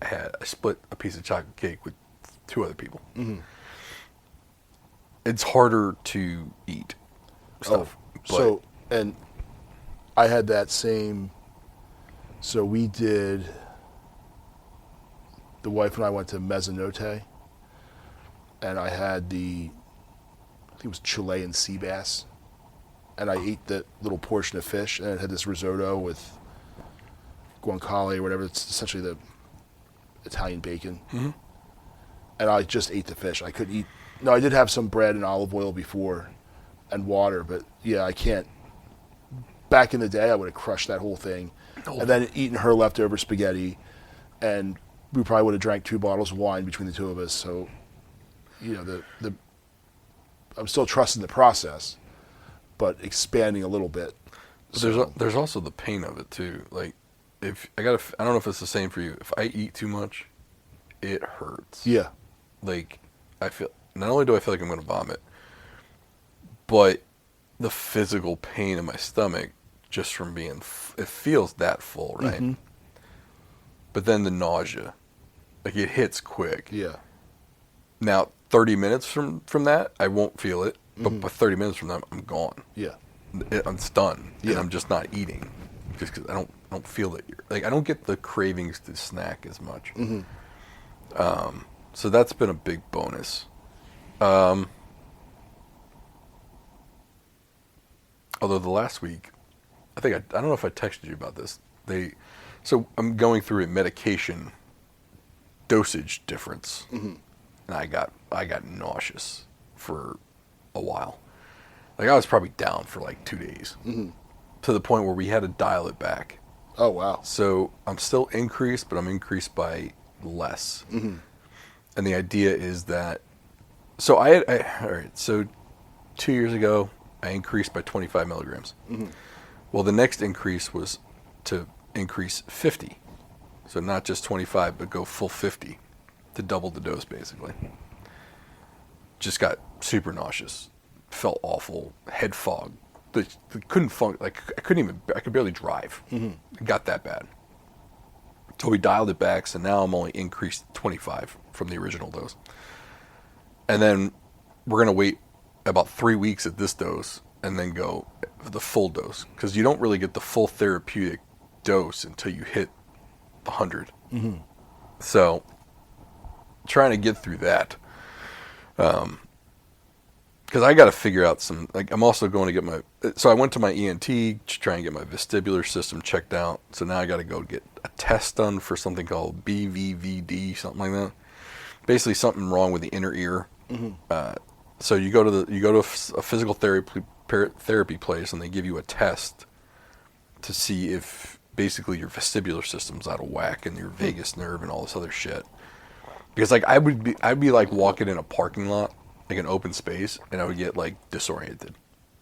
I split a piece of chocolate cake with 2 other people. Mm-hmm. It's harder to eat stuff. So, and I had that same. So we did. The wife and I went to Mezzanotte, and I had I think it was Chilean sea bass, and I ate that little portion of fish, and it had this risotto with guanciale or whatever. It's essentially the Italian bacon. Mm-hmm. And I just ate the fish. I could eat. No, I did have some bread and olive oil before, and water. But yeah, I can't. Back in the day, I would have crushed that whole thing, and then eaten her leftover spaghetti, and we probably would have drank 2 bottles of wine between the 2 of us. So, I'm still trusting the process, but expanding a little bit. But there's also the pain of it too. Like I don't know if it's the same for you. If I eat too much, it hurts. Yeah. Like I feel. Not only do I feel like I'm going to vomit, but the physical pain in my stomach just from being, it feels that full, right? Mm-hmm. But then the nausea, like it hits quick. Yeah. Now, 30 minutes from that, I won't feel it, but by 30 minutes from that, I'm gone. Yeah. I'm done, yeah. and I'm just not eating, just because I don't feel it. Like I don't get the cravings to snack as much. Mm-hmm. So that's been a big bonus. Although the last week, I don't know if I texted you about this. So I'm going through a medication dosage difference, mm-hmm. and I got nauseous for a while. Like I was probably down for like 2 days, mm-hmm. to the point where we had to dial it back. Oh wow! So I'm still increased, but I'm increased by less. Mm-hmm. And the idea is that. So all right. So 2 years ago, I increased by 25 milligrams. Mm-hmm. Well, the next increase was to increase 50. So not just 25, but go full 50 to double the dose, basically. Just got super nauseous. Felt awful. Head fog. Couldn't function. Like I could barely drive. Mm-hmm. It got that bad. So we dialed it back. So now I'm only increased 25 from the original dose. And then we're going to wait about 3 weeks at this dose and then go the full dose. Because you don't really get the full therapeutic dose until you hit the 100. Mm-hmm. So trying to get through that. because I got to figure out some. Like, I'm also going to get my. So I went to my ENT to try and get my vestibular system checked out. So now I got to go get a test done for something called BVVD, something like that. Basically, something wrong with the inner ear. So you go to a physical therapy place, and they give you a test to see if basically your vestibular system's out of whack and your vagus nerve and all this other shit. Because like I'd be like walking in a parking lot, like an open space, and I would get like disoriented.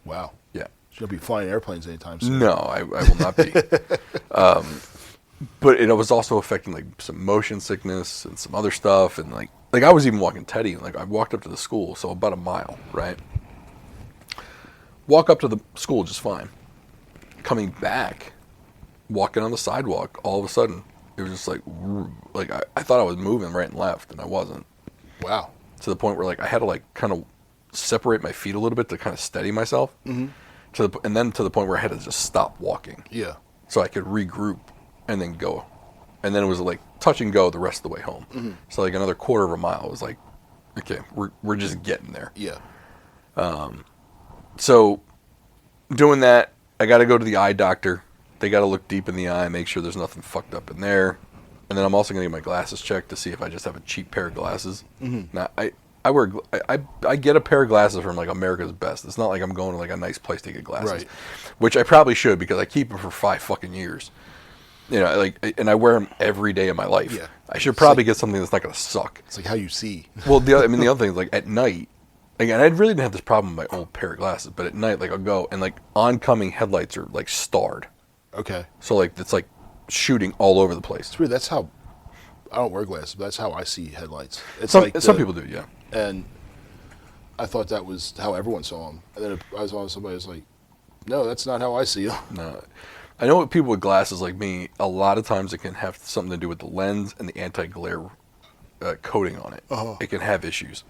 Wow. Yeah. So you'll be flying airplanes anytime soon. No, I will not be. But it was also affecting like some motion sickness and some other stuff, and like I was even walking Teddy. Like I walked up to the school, so about a mile, right? Walk up to the school just fine. Coming back, walking on the sidewalk, all of a sudden it was just like I thought I was moving right and left, and I wasn't. Wow. To the point where like I had to like kind of separate my feet a little bit to kind of steady myself. And then to the point where I had to just stop walking. Yeah. So I could regroup and then go. And then it was like touch and go the rest of the way home. So like another quarter of a mile was like, okay, we're just getting there. Yeah. So doing that, I got to go to the eye doctor. They got to look deep in the eye, make sure there's nothing fucked up in there. And then I'm also going to get my glasses checked to see if I just have a cheap pair of glasses. Now, I get a pair of glasses from like America's Best. It's not like I'm going to like a nice place to get glasses, Right. which I probably should because I keep them for 5 fucking years. You know, like, and I wear them every day of my life. Yeah. I should probably get something that's not going to suck. It's like how you see. Well, the other thing is like at night, again, I really didn't have this problem with my old pair of glasses, but at night, like I'll go and like oncoming headlights are like starred. Okay. So like it's like shooting all over the place. It's weird. That's how I don't wear glasses, but that's how I see headlights. It's Some like some people do, yeah. And I thought that was how everyone saw them. And then I was on somebody who's like, no, that's not how I see them. No. I know with people with glasses like me, a lot of times it can have something to do with the lens and the anti-glare coating on it. It can have issues.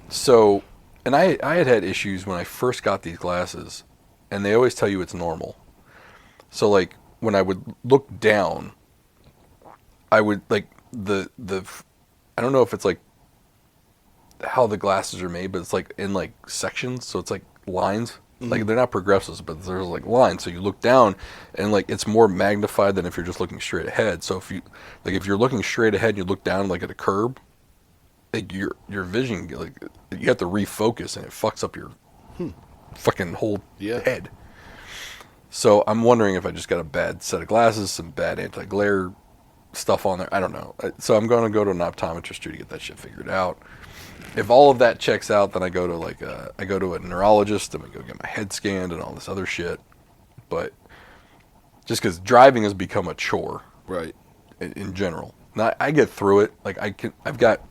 So, and I had issues when I first got these glasses, and they always tell you it's normal. So like when I would look down, I would like the I don't know if it's like how the glasses are made, but it's like in like sections, so it's like lines. Like they're not progressives, but there's like lines. So you look down, and like it's more magnified than if you're just looking straight ahead. So if you're looking straight ahead and you look down like at a curb, like your vision, like you have to refocus, and it fucks up your fucking whole head. So I'm wondering if I just got a bad set of glasses, some bad anti-glare stuff on there. I don't know. So I'm going to go to an optometrist to get that shit figured out. If all of that checks out, then I go to a neurologist and we go get my head scanned and all this other shit. But just because driving has become a chore, Right. in general. Now I get through it. Like I've got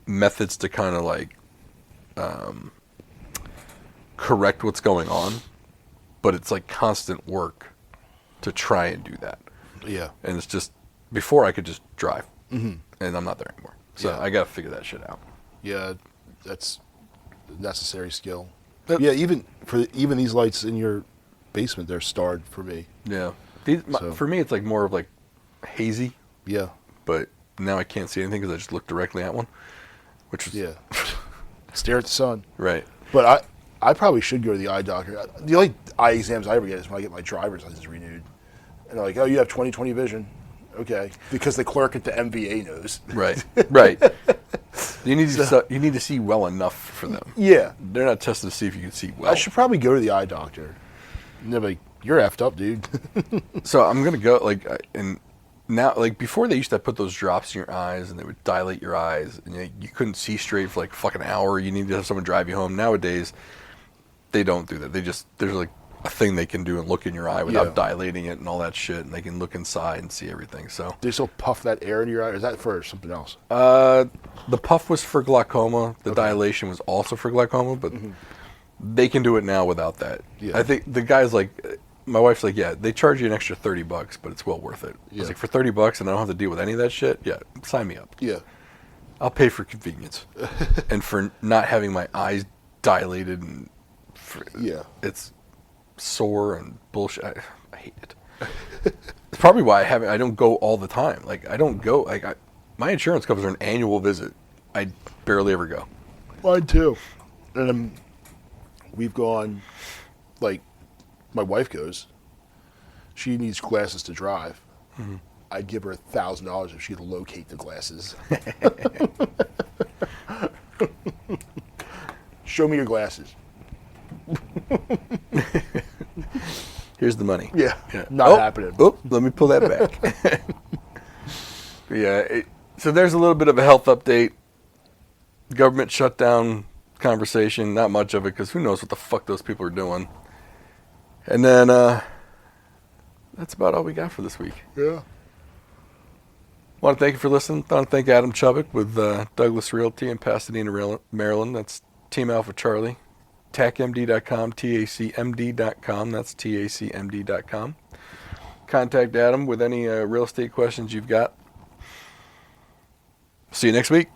methods to kind of like correct what's going on, but it's like constant work to try and do that. Yeah. And it's just before I could just drive, and I'm not there anymore. So Yeah. I got to figure that shit out. Yeah, that's a necessary skill. Yep. Yeah, even these lights in your basement, they're starred for me. Yeah. So- For me, it's like more of like hazy, Yeah. but now I can't see anything because I just look directly at one, which is Yeah. Stare at the sun. right. But I probably should go to the eye doctor. The only eye exams I ever get is when I get my driver's license renewed. And they're like, oh, you have 20/20 vision. Okay. Because the clerk at the MVA knows. Right. Right. You need to see well enough for them. Yeah. They're not testing to see if you can see well. I should probably go to the eye doctor. And they're like, you're effed up, dude. So I'm gonna go and now before they used to put those drops in your eyes and they would dilate your eyes and you couldn't see straight for like a fucking hour. You needed to have someone drive you home. Nowadays, they don't do that. There's like a thing they can do and look in your eye without dilating it and all that shit, and they can look inside and see everything. So They still puff that air into your eye? Or is that for something else? the puff was for glaucoma. The dilation was also for glaucoma, but they can do it now without that. Yeah. I think the guy's like, my wife's like, yeah, they charge you an extra $30, but it's well worth it. I was like, for $30 and I don't have to deal with any of that shit? Yeah, sign me up. Yeah. I'll pay for convenience and for not having my eyes dilated and it's sore and bullshit. I hate it. It's probably why I don't go all the time. Like I don't go. My insurance covers an annual visit. I barely ever go. Mine too. And We've gone, like, my wife goes. She needs glasses to drive. Mm-hmm. I'd give her $1,000 if she'd locate the glasses. Show me your glasses. Here's the money. Yeah, not happening. Oh, let me pull that back. So there's a little bit of a health update. Government shutdown conversation. Not much of it because who knows what the fuck those people are doing. And then that's about all we got for this week. Yeah. Want to thank you for listening. Want to thank Adam Chubbuck with Douglas Realty in Pasadena, Maryland. That's Team Alpha Charlie. TACMD.com, TACMD.com. That's TACMD.com. Contact Adam with any real estate questions you've got. See you next week.